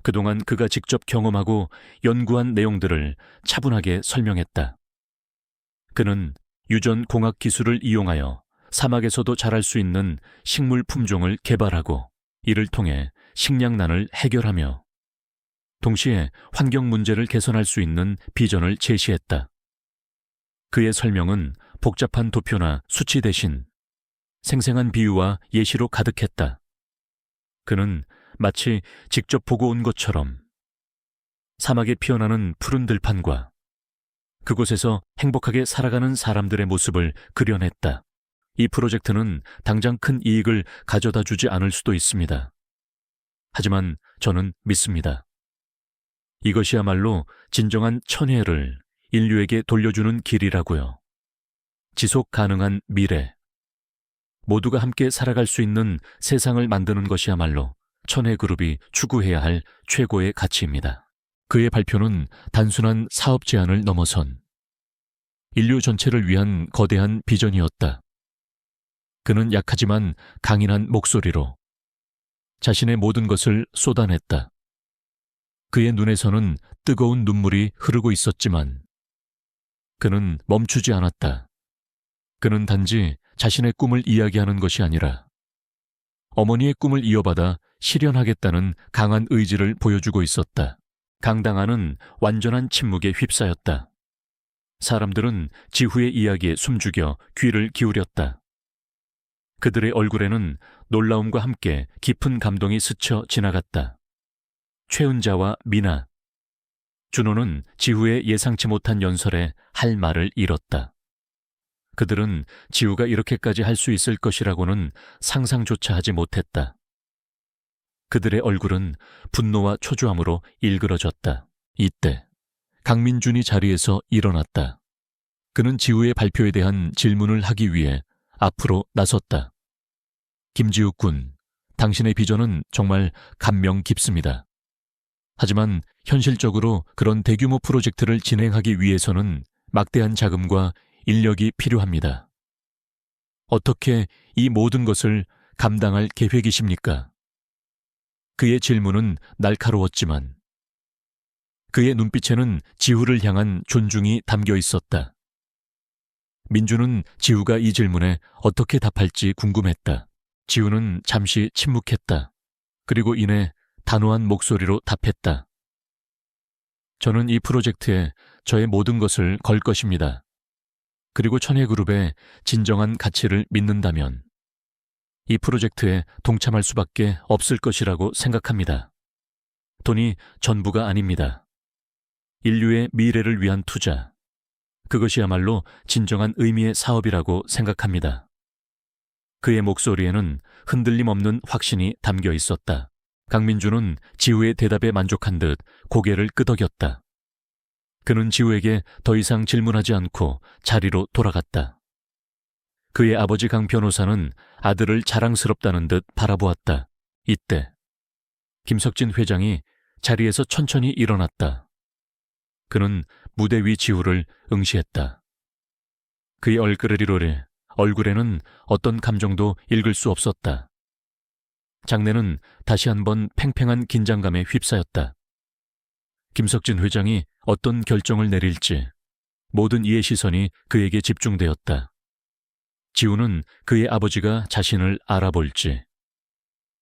그동안 그가 직접 경험하고 연구한 내용들을 차분하게 설명했다. 그는 유전 공학 기술을 이용하여 사막에서도 자랄 수 있는 식물 품종을 개발하고 이를 통해 식량난을 해결하며 동시에 환경 문제를 개선할 수 있는 비전을 제시했다. 그의 설명은 복잡한 도표나 수치 대신 생생한 비유와 예시로 가득했다. 그는 마치 직접 보고 온 것처럼 사막에 피어나는 푸른 들판과 그곳에서 행복하게 살아가는 사람들의 모습을 그려냈다. 이 프로젝트는 당장 큰 이익을 가져다 주지 않을 수도 있습니다. 하지만 저는 믿습니다. 이것이야말로 진정한 천혜를 인류에게 돌려주는 길이라고요. 지속 가능한 미래, 모두가 함께 살아갈 수 있는 세상을 만드는 것이야말로 천혜그룹이 추구해야 할 최고의 가치입니다. 그의 발표는 단순한 사업 제안을 넘어선 인류 전체를 위한 거대한 비전이었다. 그는 약하지만 강인한 목소리로 자신의 모든 것을 쏟아냈다. 그의 눈에서는 뜨거운 눈물이 흐르고 있었지만 그는 멈추지 않았다. 그는 단지 자신의 꿈을 이야기하는 것이 아니라 어머니의 꿈을 이어받아 실현하겠다는 강한 의지를 보여주고 있었다. 강당안은 완전한 침묵에 휩싸였다. 사람들은 지후의 이야기에 숨죽여 귀를 기울였다. 그들의 얼굴에는 놀라움과 함께 깊은 감동이 스쳐 지나갔다. 최은자와 미나, 준호는 지후의 예상치 못한 연설에 할 말을 잃었다. 그들은 지후가 이렇게까지 할 수 있을 것이라고는 상상조차 하지 못했다. 그들의 얼굴은 분노와 초조함으로 일그러졌다. 이때 강민준이 자리에서 일어났다. 그는 지후의 발표에 대한 질문을 하기 위해 앞으로 나섰다. 김지욱 군, 당신의 비전은 정말 감명 깊습니다. 하지만 현실적으로 그런 대규모 프로젝트를 진행하기 위해서는 막대한 자금과 인력이 필요합니다. 어떻게 이 모든 것을 감당할 계획이십니까? 그의 질문은 날카로웠지만 그의 눈빛에는 지후를 향한 존중이 담겨 있었다. 민주는 지후가 이 질문에 어떻게 답할지 궁금했다. 지후는 잠시 침묵했다. 그리고 이내 단호한 목소리로 답했다. 저는 이 프로젝트에 저의 모든 것을 걸 것입니다. 그리고 천혜그룹의 진정한 가치를 믿는다면 이 프로젝트에 동참할 수밖에 없을 것이라고 생각합니다. 돈이 전부가 아닙니다. 인류의 미래를 위한 투자, 그것이야말로 진정한 의미의 사업이라고 생각합니다. 그의 목소리에는 흔들림 없는 확신이 담겨 있었다. 강민주는 지우의 대답에 만족한 듯 고개를 끄덕였다. 그는 지우에게 더 이상 질문하지 않고 자리로 돌아갔다. 그의 아버지 강 변호사는 아들을 자랑스럽다는 듯 바라보았다. 이때 김석진 회장이 자리에서 천천히 일어났다. 그는 무대 위 지우를 응시했다. 그의 얼굴에는 어떤 감정도 읽을 수 없었다. 장내는 다시 한번 팽팽한 긴장감에 휩싸였다. 김석진 회장이 어떤 결정을 내릴지 모든 이의 시선이 그에게 집중되었다. 지우는 그의 아버지가 자신을 알아볼지,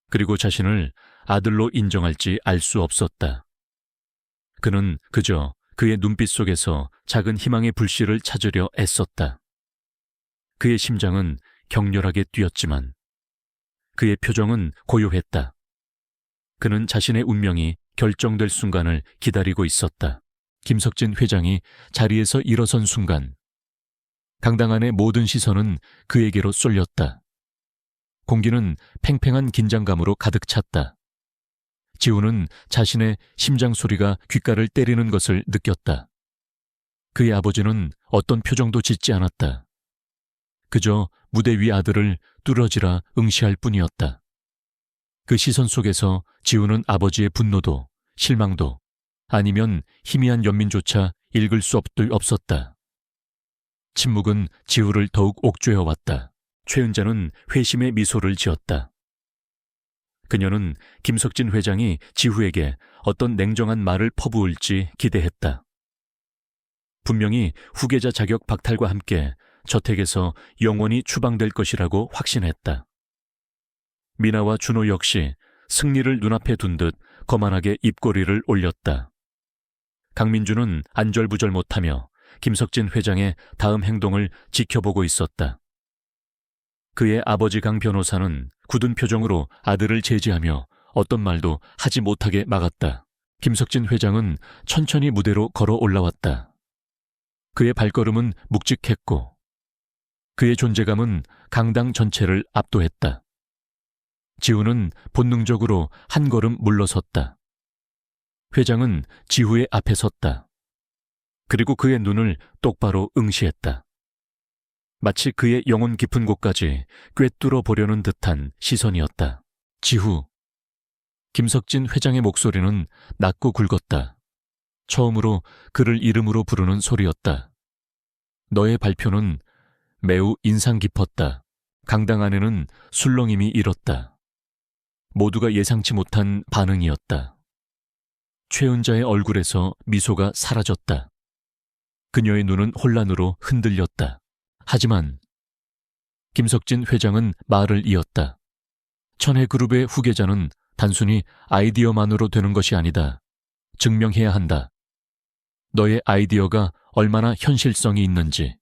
그리고 자신을 아들로 인정할지 알 수 없었다. 그는 그저 그의 눈빛 속에서 작은 희망의 불씨를 찾으려 애썼다. 그의 심장은 격렬하게 뛰었지만 그의 표정은 고요했다. 그는 자신의 운명이 결정될 순간을 기다리고 있었다. 김석진 회장이 자리에서 일어선 순간 강당 안의 모든 시선은 그에게로 쏠렸다. 공기는 팽팽한 긴장감으로 가득 찼다. 지우는 자신의 심장 소리가 귓가를 때리는 것을 느꼈다. 그의 아버지는 어떤 표정도 짓지 않았다. 그저 무대 위 아들을 뚫어지라 응시할 뿐이었다. 그 시선 속에서 지우는 아버지의 분노도 실망도 아니면 희미한 연민조차 읽을 수 없었다. 침묵은 지우를 더욱 옥죄어왔다. 최은자는 회심의 미소를 지었다. 그녀는 김석진 회장이 지후에게 어떤 냉정한 말을 퍼부을지 기대했다. 분명히 후계자 자격 박탈과 함께 저택에서 영원히 추방될 것이라고 확신했다. 미나와 준호 역시 승리를 눈앞에 둔 듯 거만하게 입꼬리를 올렸다. 강민주는 안절부절 못하며 김석진 회장의 다음 행동을 지켜보고 있었다. 그의 아버지 강 변호사는 굳은 표정으로 아들을 제지하며 어떤 말도 하지 못하게 막았다. 김석진 회장은 천천히 무대로 걸어 올라왔다. 그의 발걸음은 묵직했고 그의 존재감은 강당 전체를 압도했다. 지우는 본능적으로 한 걸음 물러섰다. 회장은 지우의 앞에 섰다. 그리고 그의 눈을 똑바로 응시했다. 마치 그의 영혼 깊은 곳까지 꿰뚫어 보려는 듯한 시선이었다. 지후. 김석진 회장의 목소리는 낮고 굵었다. 처음으로 그를 이름으로 부르는 소리였다. 너의 발표는 매우 인상 깊었다. 강당 안에는 술렁임이 일었다. 모두가 예상치 못한 반응이었다. 최은자의 얼굴에서 미소가 사라졌다. 그녀의 눈은 혼란으로 흔들렸다. 하지만 김석진 회장은 말을 이었다. 천혜그룹의 후계자는 단순히 아이디어만으로 되는 것이 아니다. 증명해야 한다. 너의 아이디어가 얼마나 현실성이 있는지,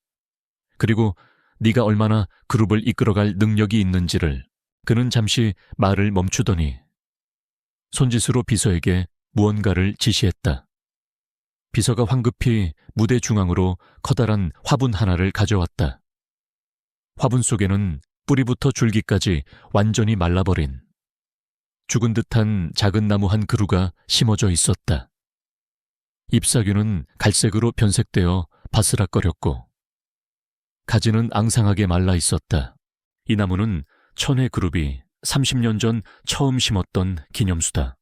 그리고 네가 얼마나 그룹을 이끌어갈 능력이 있는지를. 그는 잠시 말을 멈추더니 손짓으로 비서에게 무언가를 지시했다. 비서가 황급히 무대 중앙으로 커다란 화분 하나를 가져왔다. 화분 속에는 뿌리부터 줄기까지 완전히 말라버린 죽은 듯한 작은 나무 한 그루가 심어져 있었다. 잎사귀는 갈색으로 변색되어 바스락거렸고 가지는 앙상하게 말라 있었다. 이 나무는 천혜그룹이 30년 전 처음 심었던 기념수다.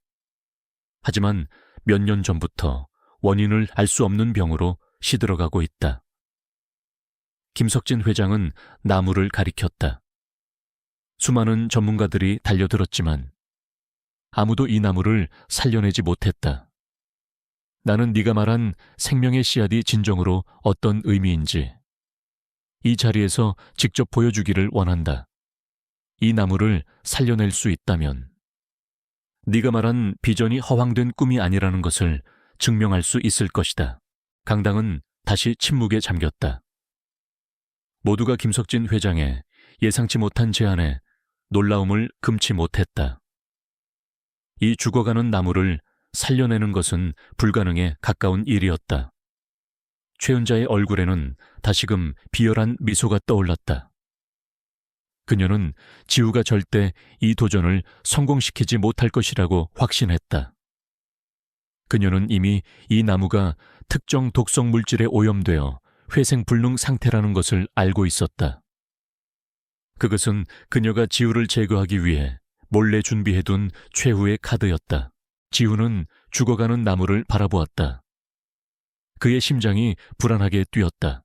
하지만 몇 년 전부터 원인을 알 수 없는 병으로 시들어가고 있다. 김석진 회장은 나무를 가리켰다. 수많은 전문가들이 달려들었지만 아무도 이 나무를 살려내지 못했다. 나는 네가 말한 생명의 씨앗이 진정으로 어떤 의미인지 이 자리에서 직접 보여주기를 원한다. 이 나무를 살려낼 수 있다면 네가 말한 비전이 허황된 꿈이 아니라는 것을 증명할 수 있을 것이다. 강당은 다시 침묵에 잠겼다. 모두가 김석진 회장의 예상치 못한 제안에 놀라움을 금치 못했다. 이 죽어가는 나무를 살려내는 것은 불가능에 가까운 일이었다. 최은자의 얼굴에는 다시금 비열한 미소가 떠올랐다. 그녀는 지우가 절대 이 도전을 성공시키지 못할 것이라고 확신했다. 그녀는 이미 이 나무가 특정 독성 물질에 오염되어 회생불능 상태라는 것을 알고 있었다. 그것은 그녀가 지우를 제거하기 위해 몰래 준비해둔 최후의 카드였다. 지우는 죽어가는 나무를 바라보았다. 그의 심장이 불안하게 뛰었다.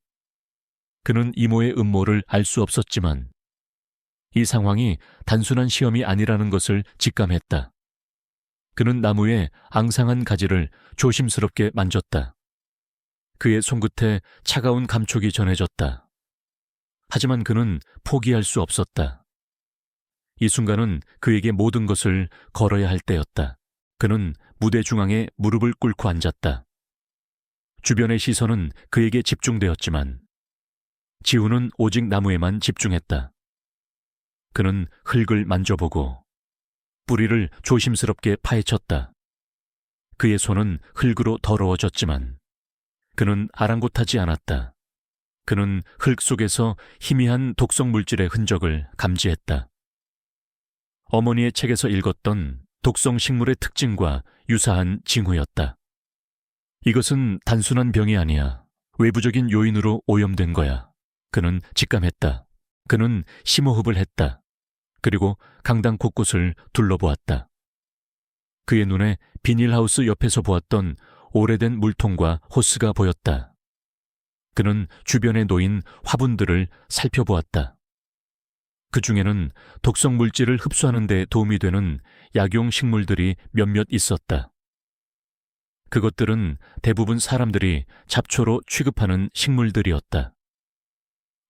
그는 이모의 음모를 알 수 없었지만 이 상황이 단순한 시험이 아니라는 것을 직감했다. 그는 나무의 앙상한 가지를 조심스럽게 만졌다. 그의 손끝에 차가운 감촉이 전해졌다. 하지만 그는 포기할 수 없었다. 이 순간은 그에게 모든 것을 걸어야 할 때였다. 그는 무대 중앙에 무릎을 꿇고 앉았다. 주변의 시선은 그에게 집중되었지만 지우는 오직 나무에만 집중했다. 그는 흙을 만져보고 뿌리를 조심스럽게 파헤쳤다. 그의 손은 흙으로 더러워졌지만 그는 아랑곳하지 않았다. 그는 흙 속에서 희미한 독성 물질의 흔적을 감지했다. 어머니의 책에서 읽었던 독성 식물의 특징과 유사한 징후였다. 이것은 단순한 병이 아니야. 외부적인 요인으로 오염된 거야. 그는 직감했다. 그는 심호흡을 했다. 그리고 강당 곳곳을 둘러보았다. 그의 눈에 비닐하우스 옆에서 보았던 오래된 물통과 호스가 보였다. 그는 주변에 놓인 화분들을 살펴보았다. 그 중에는 독성 물질을 흡수하는 데 도움이 되는 약용 식물들이 몇몇 있었다. 그것들은 대부분 사람들이 잡초로 취급하는 식물들이었다.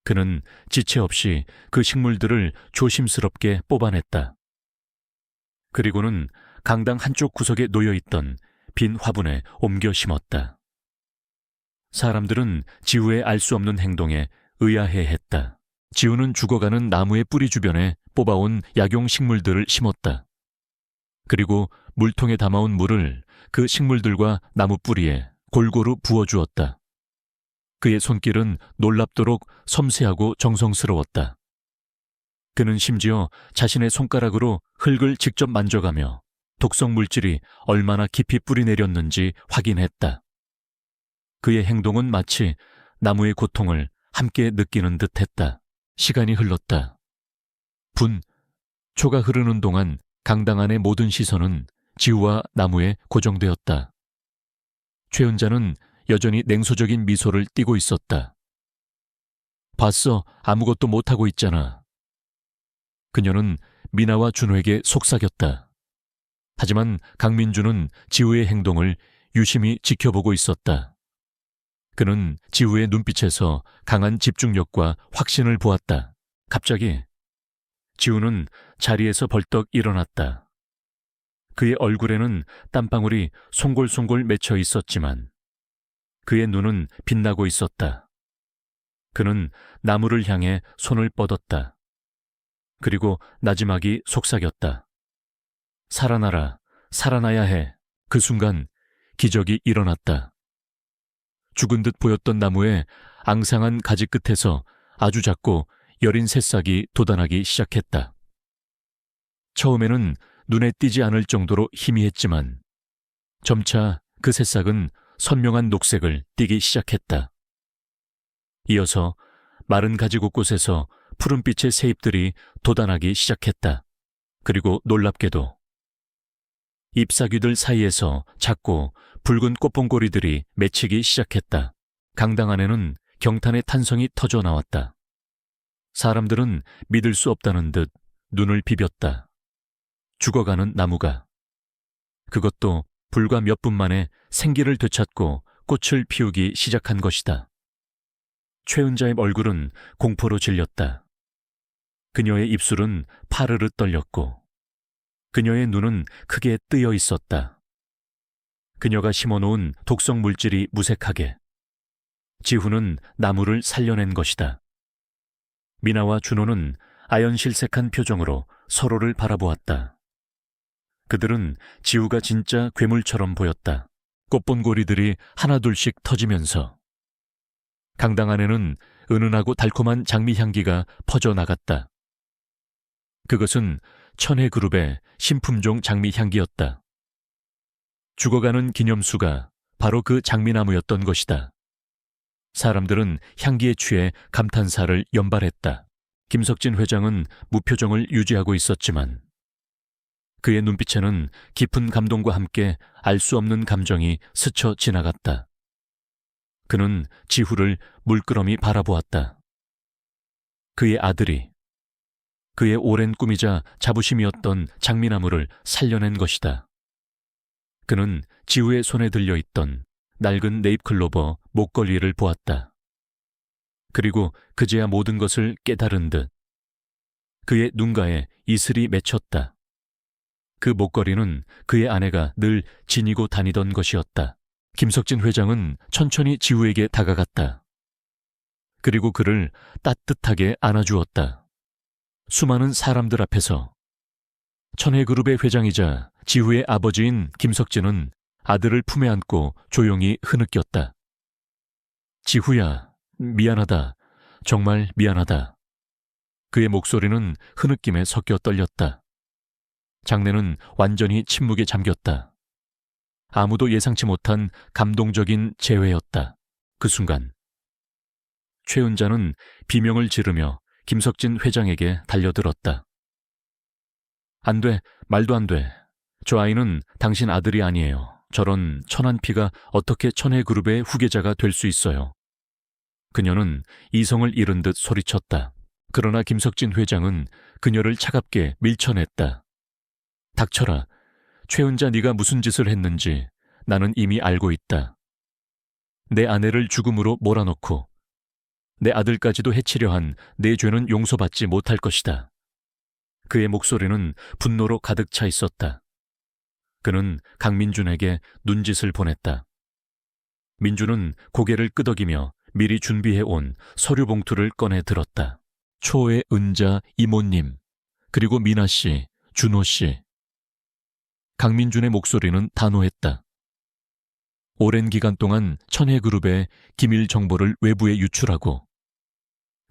그는 지체 없이 그 식물들을 조심스럽게 뽑아냈다. 그리고는 강당 한쪽 구석에 놓여있던 빈 화분에 옮겨 심었다. 사람들은 지우의 알 수 없는 행동에 의아해했다. 지우는 죽어가는 나무의 뿌리 주변에 뽑아온 약용 식물들을 심었다. 그리고 물통에 담아온 물을 그 식물들과 나무 뿌리에 골고루 부어주었다. 그의 손길은 놀랍도록 섬세하고 정성스러웠다. 그는 심지어 자신의 손가락으로 흙을 직접 만져가며 독성 물질이 얼마나 깊이 뿌리내렸는지 확인했다. 그의 행동은 마치 나무의 고통을 함께 느끼는 듯했다. 시간이 흘렀다. 초가 흐르는 동안 강당 안의 모든 시선은 지우와 나무에 고정되었다. 최은자는 여전히 냉소적인 미소를 띠고 있었다. 봤어, 아무것도 못하고 있잖아. 그녀는 미나와 준호에게 속삭였다. 하지만 강민주는 지우의 행동을 유심히 지켜보고 있었다. 그는 지우의 눈빛에서 강한 집중력과 확신을 보았다. 갑자기 지우는 자리에서 벌떡 일어났다. 그의 얼굴에는 땀방울이 송골송골 맺혀 있었지만 그의 눈은 빛나고 있었다. 그는 나무를 향해 손을 뻗었다. 그리고 나지막이 속삭였다. 살아나라, 살아나야 해. 그 순간 기적이 일어났다. 죽은 듯 보였던 나무의 앙상한 가지 끝에서 아주 작고 여린 새싹이 돋아나기 시작했다. 처음에는 눈에 띄지 않을 정도로 희미했지만 점차 그 새싹은 선명한 녹색을 띠기 시작했다. 이어서 마른 가지 곳곳에서 푸른빛의 새잎들이 돋아나기 시작했다. 그리고 놀랍게도 잎사귀들 사이에서 작고 붉은 꽃봉고리들이 맺히기 시작했다. 강당 안에는 경탄의 탄성이 터져 나왔다. 사람들은 믿을 수 없다는 듯 눈을 비볐다. 죽어가는 나무가. 그것도 불과 몇 분 만에 생기를 되찾고 꽃을 피우기 시작한 것이다. 최은자의 얼굴은 공포로 질렸다. 그녀의 입술은 파르르 떨렸고 그녀의 눈은 크게 뜨여 있었다. 그녀가 심어놓은 독성 물질이 무색하게 지후는 나무를 살려낸 것이다. 미나와 준호는 아연실색한 표정으로 서로를 바라보았다. 그들은 지우가 진짜 괴물처럼 보였다. 꽃본고리들이 하나둘씩 터지면서 강당 안에는 은은하고 달콤한 장미 향기가 퍼져나갔다. 그것은 천혜그룹의 신품종 장미 향기였다. 죽어가는 기념수가 바로 그 장미나무였던 것이다. 사람들은 향기에 취해 감탄사를 연발했다. 김석진 회장은 무표정을 유지하고 있었지만 그의 눈빛에는 깊은 감동과 함께 알 수 없는 감정이 스쳐 지나갔다. 그는 지후를 물끄러미 바라보았다. 그의 아들이 그의 오랜 꿈이자 자부심이었던 장미나무를 살려낸 것이다. 그는 지후의 손에 들려있던 낡은 네잎클로버 목걸이를 보았다. 그리고 그제야 모든 것을 깨달은 듯 그의 눈가에 이슬이 맺혔다. 그 목걸이는 그의 아내가 늘 지니고 다니던 것이었다. 김석진 회장은 천천히 지후에게 다가갔다. 그리고 그를 따뜻하게 안아주었다. 수많은 사람들 앞에서 천혜그룹의 회장이자 지후의 아버지인 김석진은 아들을 품에 안고 조용히 흐느꼈다. 지후야, 미안하다. 정말 미안하다. 그의 목소리는 흐느낌에 섞여 떨렸다. 장내는 완전히 침묵에 잠겼다. 아무도 예상치 못한 감동적인 재회였다. 그 순간 최은자는 비명을 지르며 김석진 회장에게 달려들었다. 안 돼, 말도 안 돼. 저 아이는 당신 아들이 아니에요. 저런 천한 피가 어떻게 천혜그룹의 후계자가 될 수 있어요. 그녀는 이성을 잃은 듯 소리쳤다. 그러나 김석진 회장은 그녀를 차갑게 밀쳐냈다. 닥쳐라. 최은자 네가 무슨 짓을 했는지 나는 이미 알고 있다. 내 아내를 죽음으로 몰아넣고 내 아들까지도 해치려 한 내 죄는 용서받지 못할 것이다. 그의 목소리는 분노로 가득 차 있었다. 그는 강민준에게 눈짓을 보냈다. 민준은 고개를 끄덕이며 미리 준비해온 서류 봉투를 꺼내 들었다. 초의 은자 이모님, 그리고 미나씨, 준호씨. 강민준의 목소리는 단호했다. 오랜 기간 동안 천혜그룹의 기밀 정보를 외부에 유출하고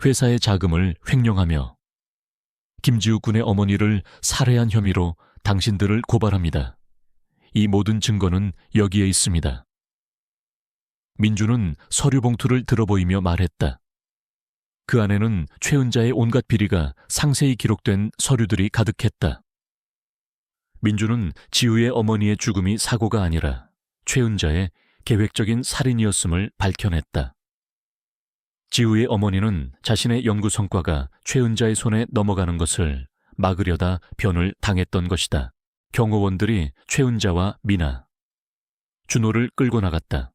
회사의 자금을 횡령하며 김지우 군의 어머니를 살해한 혐의로 당신들을 고발합니다. 이 모든 증거는 여기에 있습니다. 민주는 서류 봉투를 들어보이며 말했다. 그 안에는 최은자의 온갖 비리가 상세히 기록된 서류들이 가득했다. 민주는 지우의 어머니의 죽음이 사고가 아니라 최은자의 계획적인 살인이었음을 밝혀냈다. 지우의 어머니는 자신의 연구 성과가 최은자의 손에 넘어가는 것을 막으려다 변을 당했던 것이다. 경호원들이 최은자와 미나, 준호를 끌고 나갔다.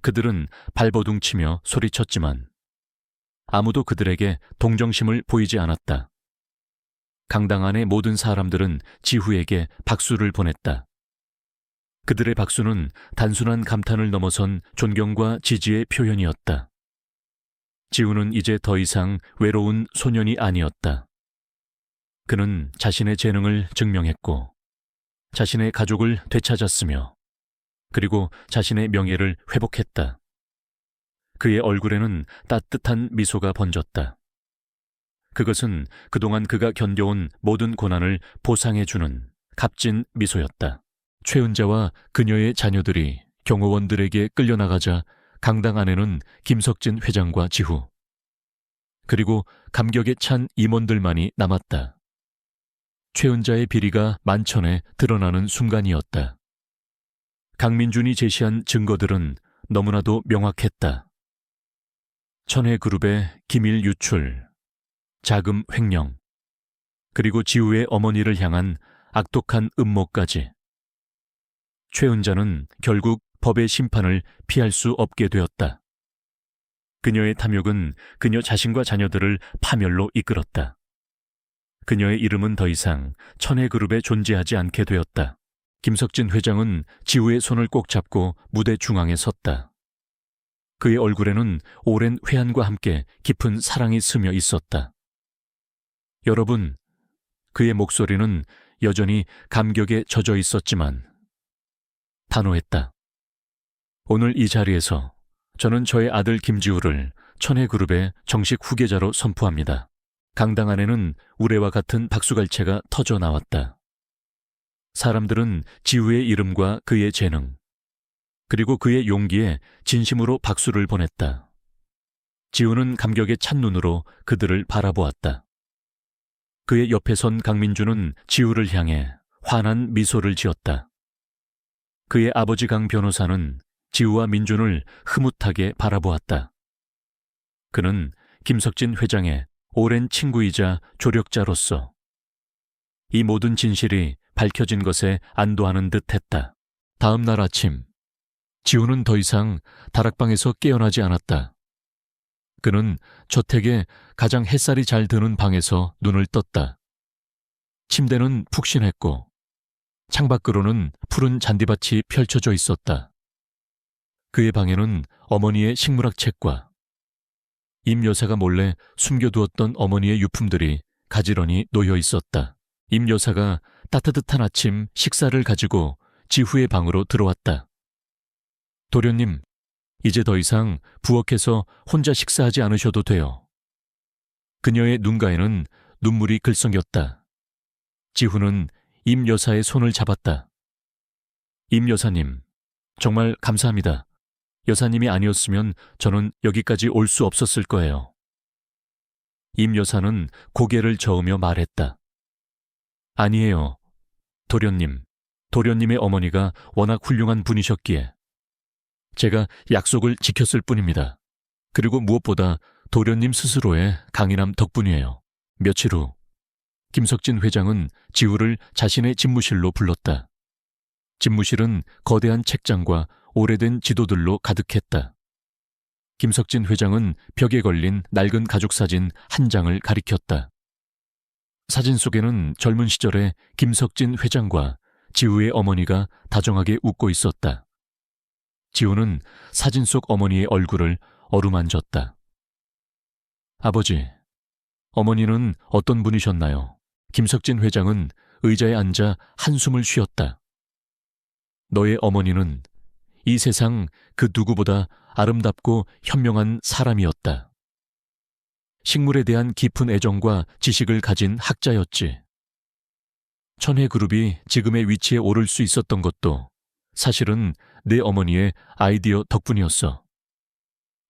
그들은 발버둥치며 소리쳤지만 아무도 그들에게 동정심을 보이지 않았다. 강당 안의 모든 사람들은 지후에게 박수를 보냈다. 그들의 박수는 단순한 감탄을 넘어선 존경과 지지의 표현이었다. 지우는 이제 더 이상 외로운 소년이 아니었다. 그는 자신의 재능을 증명했고 자신의 가족을 되찾았으며 그리고 자신의 명예를 회복했다. 그의 얼굴에는 따뜻한 미소가 번졌다. 그것은 그동안 그가 견뎌온 모든 고난을 보상해주는 값진 미소였다. 최은자와 그녀의 자녀들이 경호원들에게 끌려나가자 강당 안에는 김석진 회장과 지후, 그리고 감격에 찬 임원들만이 남았다. 최은자의 비리가 만천에 드러나는 순간이었다. 강민준이 제시한 증거들은 너무나도 명확했다. 천혜그룹의 기밀 유출, 자금 횡령, 그리고 지우의 어머니를 향한 악독한 음모까지. 최은자는 결국 법의 심판을 피할 수 없게 되었다. 그녀의 탐욕은 그녀 자신과 자녀들을 파멸로 이끌었다. 그녀의 이름은 더 이상 천혜그룹에 존재하지 않게 되었다. 김석진 회장은 지우의 손을 꼭 잡고 무대 중앙에 섰다. 그의 얼굴에는 오랜 회한과 함께 깊은 사랑이 스며 있었다. 여러분, 그의 목소리는 여전히 감격에 젖어 있었지만 단호했다. 오늘 이 자리에서 저는 저의 아들 김지우를 천혜그룹의 정식 후계자로 선포합니다. 강당 안에는 우레와 같은 박수갈채가 터져 나왔다. 사람들은 지우의 이름과 그의 재능, 그리고 그의 용기에 진심으로 박수를 보냈다. 지우는 감격에 찬 눈으로 그들을 바라보았다. 그의 옆에 선 강민주는 지우를 향해 환한 미소를 지었다. 그의 아버지 강 변호사는 지우와 민준을 흐뭇하게 바라보았다. 그는 김석진 회장의 오랜 친구이자 조력자로서 이 모든 진실이 밝혀진 것에 안도하는 듯했다. 다음 날 아침, 지우는 더 이상 다락방에서 깨어나지 않았다. 그는 저택의 가장 햇살이 잘 드는 방에서 눈을 떴다. 침대는 푹신했고 창밖으로는 푸른 잔디밭이 펼쳐져 있었다. 그의 방에는 어머니의 식물학 책과 임 여사가 몰래 숨겨두었던 어머니의 유품들이 가지런히 놓여 있었다. 임 여사가 따뜻한 아침 식사를 가지고 지후의 방으로 들어왔다. 도련님, 이제 더 이상 부엌에서 혼자 식사하지 않으셔도 돼요. 그녀의 눈가에는 눈물이 글썽였다. 지후는 임 여사의 손을 잡았다. 임 여사님, 정말 감사합니다. 여사님이 아니었으면 저는 여기까지 올 수 없었을 거예요. 임 여사는 고개를 저으며 말했다. 아니에요. 도련님, 도련님의 어머니가 워낙 훌륭한 분이셨기에 제가 약속을 지켰을 뿐입니다. 그리고 무엇보다 도련님 스스로의 강인함 덕분이에요. 며칠 후 김석진 회장은 지우를 자신의 집무실로 불렀다. 집무실은 거대한 책장과 오래된 지도들로 가득했다. 김석진 회장은 벽에 걸린 낡은 가족사진 한 장을 가리켰다. 사진 속에는 젊은 시절의 김석진 회장과 지우의 어머니가 다정하게 웃고 있었다. 지우는 사진 속 어머니의 얼굴을 어루만졌다. 아버지, 어머니는 어떤 분이셨나요? 김석진 회장은 의자에 앉아 한숨을 쉬었다. 너의 어머니는 이 세상 그 누구보다 아름답고 현명한 사람이었다. 식물에 대한 깊은 애정과 지식을 가진 학자였지. 천혜그룹이 지금의 위치에 오를 수 있었던 것도 사실은 내 어머니의 아이디어 덕분이었어.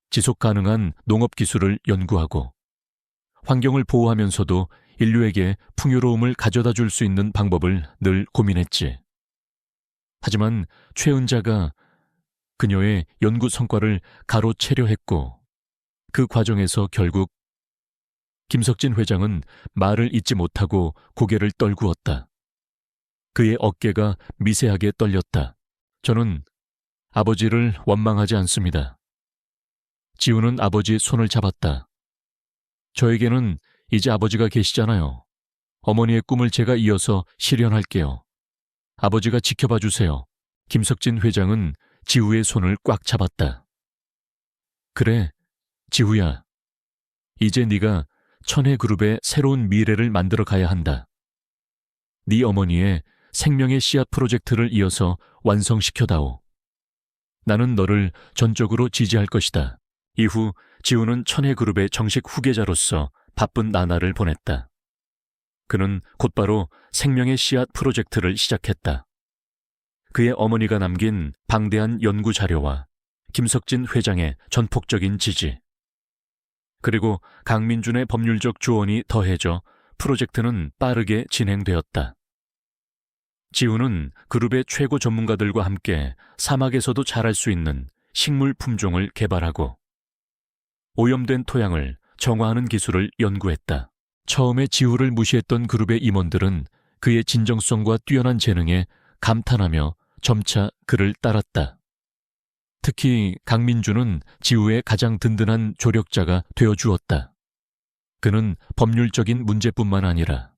지속 가능한 농업 기술을 연구하고 환경을 보호하면서도 인류에게 풍요로움을 가져다 줄 수 있는 방법을 늘 고민했지. 하지만 최은자가 그녀의 연구 성과를 가로채려 했고 그 과정에서 결국 김석진 회장은 말을 잇지 못하고 고개를 떨구었다. 그의 어깨가 미세하게 떨렸다. 저는 아버지를 원망하지 않습니다. 지우는 아버지의 손을 잡았다. 저에게는 이제 아버지가 계시잖아요. 어머니의 꿈을 제가 이어서 실현할게요. 아버지가 지켜봐 주세요. 김석진 회장은 지우의 손을 꽉 잡았다. 그래, 지우야. 이제 네가 천혜그룹의 새로운 미래를 만들어 가야 한다. 네 어머니의 생명의 씨앗 프로젝트를 이어서 완성시켜다오. 나는 너를 전적으로 지지할 것이다. 이후 지우는 천혜그룹의 정식 후계자로서 바쁜 나날을 보냈다. 그는 곧바로 생명의 씨앗 프로젝트를 시작했다. 그의 어머니가 남긴 방대한 연구 자료와 김석진 회장의 전폭적인 지지, 그리고 강민준의 법률적 조언이 더해져 프로젝트는 빠르게 진행되었다. 지우는 그룹의 최고 전문가들과 함께 사막에서도 자랄 수 있는 식물 품종을 개발하고 오염된 토양을 정화하는 기술을 연구했다. 처음에 지우를 무시했던 그룹의 임원들은 그의 진정성과 뛰어난 재능에 감탄하며 점차 그를 따랐다. 특히 강민주는 지우의 가장 든든한 조력자가 되어주었다. 그는 법률적인 문제뿐만 아니라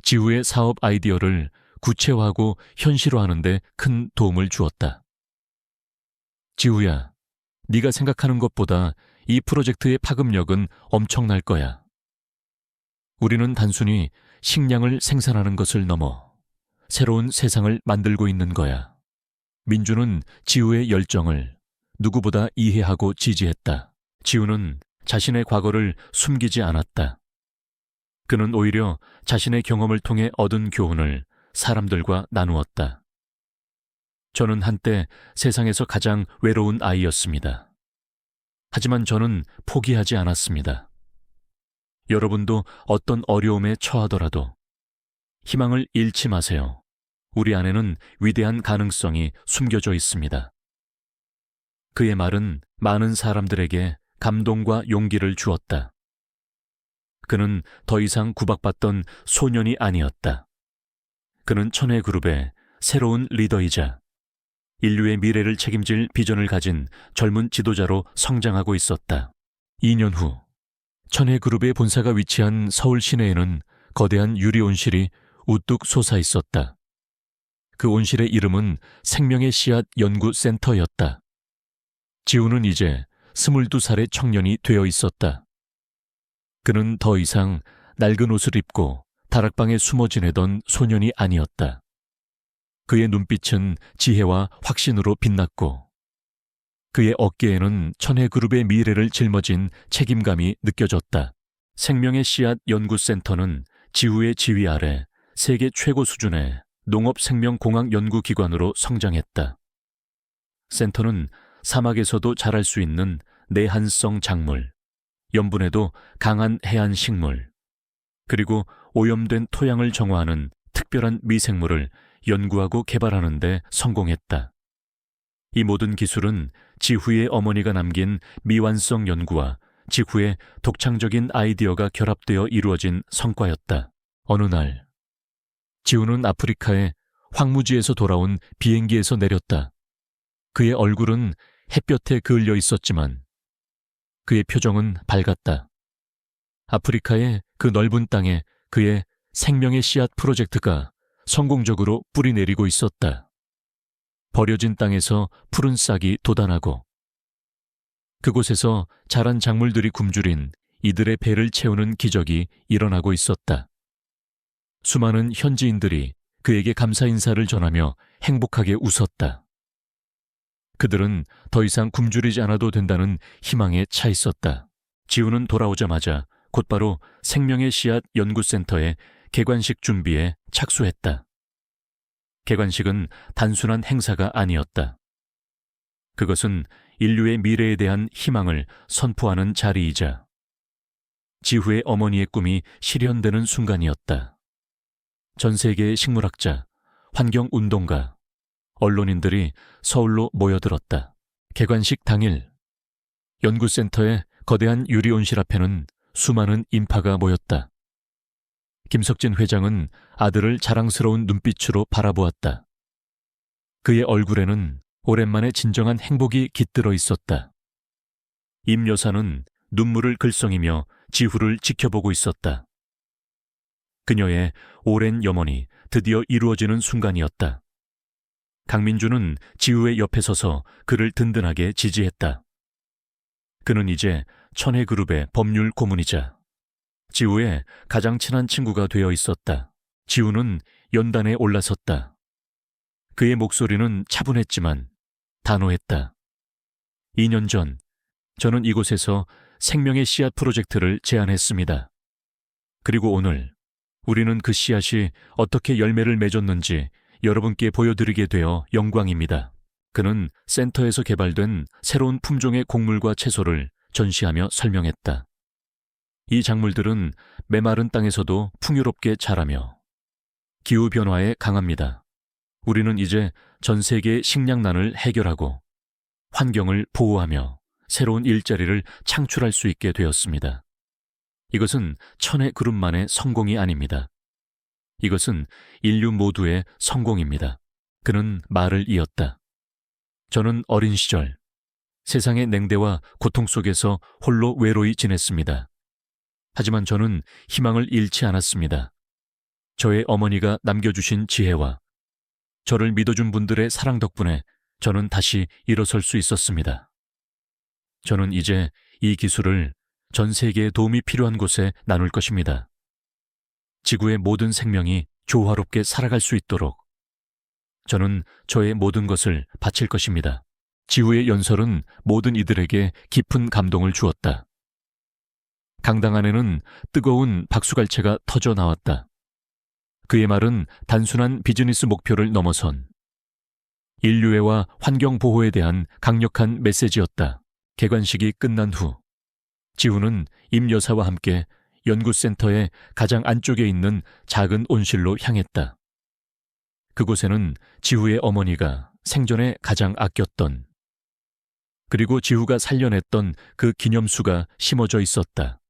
지우의 사업 아이디어를 구체화하고 현실화하는 데 큰 도움을 주었다. 지우야, 네가 생각하는 것보다 이 프로젝트의 파급력은 엄청날 거야. 우리는 단순히 식량을 생산하는 것을 넘어 새로운 세상을 만들고 있는 거야. 민주는 지우의 열정을 누구보다 이해하고 지지했다. 지우는 자신의 과거를 숨기지 않았다. 그는 오히려 자신의 경험을 통해 얻은 교훈을 사람들과 나누었다. 저는 한때 세상에서 가장 외로운 아이였습니다. 하지만 저는 포기하지 않았습니다. 여러분도 어떤 어려움에 처하더라도 희망을 잃지 마세요. 우리 안에는 위대한 가능성이 숨겨져 있습니다. 그의 말은 많은 사람들에게 감동과 용기를 주었다. 그는 더 이상 구박받던 소년이 아니었다. 그는 천혜그룹의 새로운 리더이자 인류의 미래를 책임질 비전을 가진 젊은 지도자로 성장하고 있었다. 2년 후 천혜그룹의 본사가 위치한 서울 시내에는 거대한 유리 온실이 우뚝 솟아 있었다. 그 온실의 이름은 생명의 씨앗 연구센터였다. 지우는 이제 22살의 청년이 되어 있었다. 그는 더 이상 낡은 옷을 입고 다락방에 숨어 지내던 소년이 아니었다. 그의 눈빛은 지혜와 확신으로 빛났고 그의 어깨에는 천혜그룹의 미래를 짊어진 책임감이 느껴졌다. 생명의 씨앗 연구센터는 지후의 지휘 아래 세계 최고 수준의 농업생명공학 연구기관으로 성장했다. 센터는 사막에서도 자랄 수 있는 내한성 작물, 염분에도 강한 해안 식물, 그리고 오염된 토양을 정화하는 특별한 미생물을 연구하고 개발하는 데 성공했다. 이 모든 기술은 지후의 어머니가 남긴 미완성 연구와 지후의 독창적인 아이디어가 결합되어 이루어진 성과였다. 어느 날, 지후는 아프리카의 황무지에서 돌아온 비행기에서 내렸다. 그의 얼굴은 햇볕에 그을려 있었지만 그의 표정은 밝았다. 아프리카의 그 넓은 땅에 그의 생명의 씨앗 프로젝트가 성공적으로 뿌리내리고 있었다. 버려진 땅에서 푸른 싹이 돋아나고 그곳에서 자란 작물들이 굶주린 이들의 배를 채우는 기적이 일어나고 있었다. 수많은 현지인들이 그에게 감사 인사를 전하며 행복하게 웃었다. 그들은 더 이상 굶주리지 않아도 된다는 희망에 차 있었다. 지우는 돌아오자마자 곧바로 생명의 씨앗 연구센터의 개관식 준비에 착수했다. 개관식은 단순한 행사가 아니었다. 그것은 인류의 미래에 대한 희망을 선포하는 자리이자 지후의 어머니의 꿈이 실현되는 순간이었다. 전 세계의 식물학자, 환경운동가, 언론인들이 서울로 모여들었다. 개관식 당일, 연구센터의 거대한 유리 온실 앞에는 수많은 인파가 모였다. 김석진 회장은 아들을 자랑스러운 눈빛으로 바라보았다. 그의 얼굴에는 오랜만에 진정한 행복이 깃들어 있었다. 임 여사는 눈물을 글썽이며 지후를 지켜보고 있었다. 그녀의 오랜 염원이 드디어 이루어지는 순간이었다. 강민주는 지우의 옆에 서서 그를 든든하게 지지했다. 그는 이제 천혜그룹의 법률 고문이자 지우의 가장 친한 친구가 되어 있었다. 지우는 연단에 올라섰다. 그의 목소리는 차분했지만 단호했다. 2년 전 저는 이곳에서 생명의 씨앗 프로젝트를 제안했습니다. 그리고 오늘 우리는 그 씨앗이 어떻게 열매를 맺었는지 여러분께 보여드리게 되어 영광입니다. 그는 센터에서 개발된 새로운 품종의 곡물과 채소를 전시하며 설명했다. 이 작물들은 메마른 땅에서도 풍요롭게 자라며 기후변화에 강합니다. 우리는 이제 전 세계의 식량난을 해결하고 환경을 보호하며 새로운 일자리를 창출할 수 있게 되었습니다. 이것은 천혜그룹만의 성공이 아닙니다. 이것은 인류 모두의 성공입니다. 그는 말을 이었다. 저는 어린 시절 세상의 냉대와 고통 속에서 홀로 외로이 지냈습니다. 하지만 저는 희망을 잃지 않았습니다. 저의 어머니가 남겨주신 지혜와 저를 믿어준 분들의 사랑 덕분에 저는 다시 일어설 수 있었습니다. 저는 이제 이 기술을 전 세계에 도움이 필요한 곳에 나눌 것입니다. 지구의 모든 생명이 조화롭게 살아갈 수 있도록 저는 저의 모든 것을 바칠 것입니다. 지후의 연설은 모든 이들에게 깊은 감동을 주었다. 강당 안에는 뜨거운 박수갈채가 터져 나왔다. 그의 말은 단순한 비즈니스 목표를 넘어선 인류애와 환경보호에 대한 강력한 메시지였다. 개관식이 끝난 후 지우는 임 여사와 함께 연구센터의 가장 안쪽에 있는 작은 온실로 향했다. 그곳에는 지우의 어머니가 생전에 가장 아꼈던, 그리고 지우가 살려냈던 그 기념수가 심어져 있었다.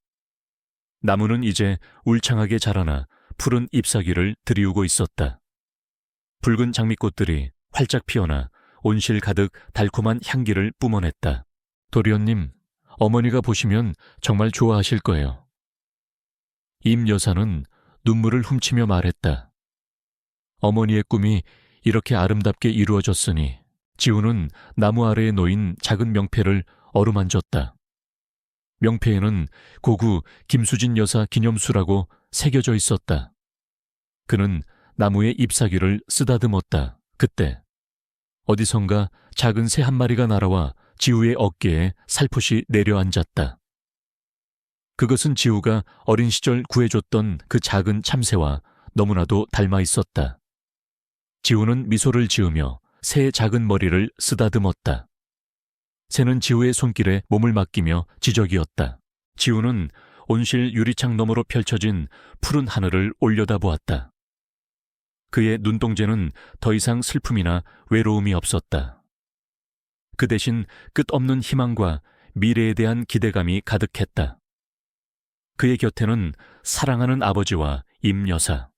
나무는 이제 울창하게 자라나 푸른 잎사귀를 들이우고 있었다. 붉은 장미꽃들이 활짝 피어나 온실 가득 달콤한 향기를 뿜어냈다. 도리언님, 어머니가 보시면 정말 좋아하실 거예요. 임 여사는 눈물을 훔치며 말했다. 어머니의 꿈이 이렇게 아름답게 이루어졌으니 지우는 나무 아래에 놓인 작은 명패를 어루만졌다. 명패에는 고구 김수진 여사 기념수라고 새겨져 있었다. 그는 나무의 잎사귀를 쓰다듬었다. 그때 어디선가 작은 새 한 마리가 날아와 지우의 어깨에 살포시 내려앉았다. 그것은 지우가 어린 시절 구해줬던 그 작은 참새와 너무나도 닮아 있었다. 지우는 미소를 지으며 새의 작은 머리를 쓰다듬었다. 새는 지우의 손길에 몸을 맡기며 지저귀었다. 지우는 온실 유리창 너머로 펼쳐진 푸른 하늘을 올려다보았다. 그의 눈동자는 더 이상 슬픔이나 외로움이 없었다. 그 대신 끝없는 희망과 미래에 대한 기대감이 가득했다. 그의 곁에는 사랑하는 아버지와 임 여사,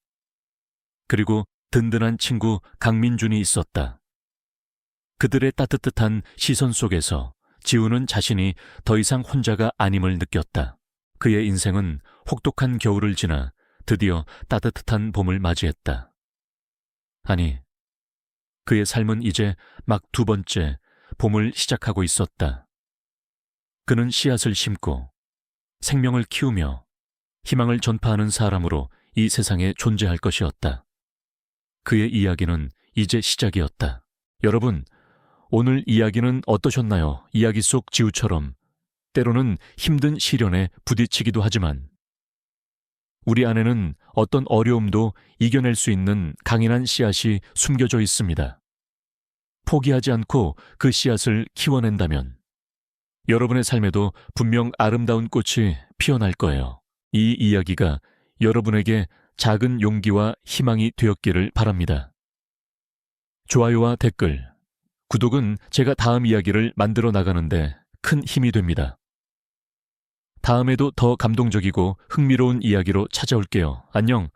그리고 든든한 친구 강민준이 있었다. 그들의 따뜻한 시선 속에서 지우는 자신이 더 이상 혼자가 아님을 느꼈다. 그의 인생은 혹독한 겨울을 지나 드디어 따뜻한 봄을 맞이했다. 아니, 그의 삶은 이제 막 두 번째 봄을 시작하고 있었다. 그는 씨앗을 심고 생명을 키우며 희망을 전파하는 사람으로 이 세상에 존재할 것이었다. 그의 이야기는 이제 시작이었다. 여러분, 오늘 이야기는 어떠셨나요? 이야기 속 지우처럼 때로는 힘든 시련에 부딪히기도 하지만 우리 안에는 어떤 어려움도 이겨낼 수 있는 강인한 씨앗이 숨겨져 있습니다. 포기하지 않고 그 씨앗을 키워낸다면 여러분의 삶에도 분명 아름다운 꽃이 피어날 거예요. 이 이야기가 여러분에게 작은 용기와 희망이 되었기를 바랍니다. 좋아요와 댓글, 구독은 제가 다음 이야기를 만들어 나가는데 큰 힘이 됩니다. 다음에도 더 감동적이고 흥미로운 이야기로 찾아올게요. 안녕.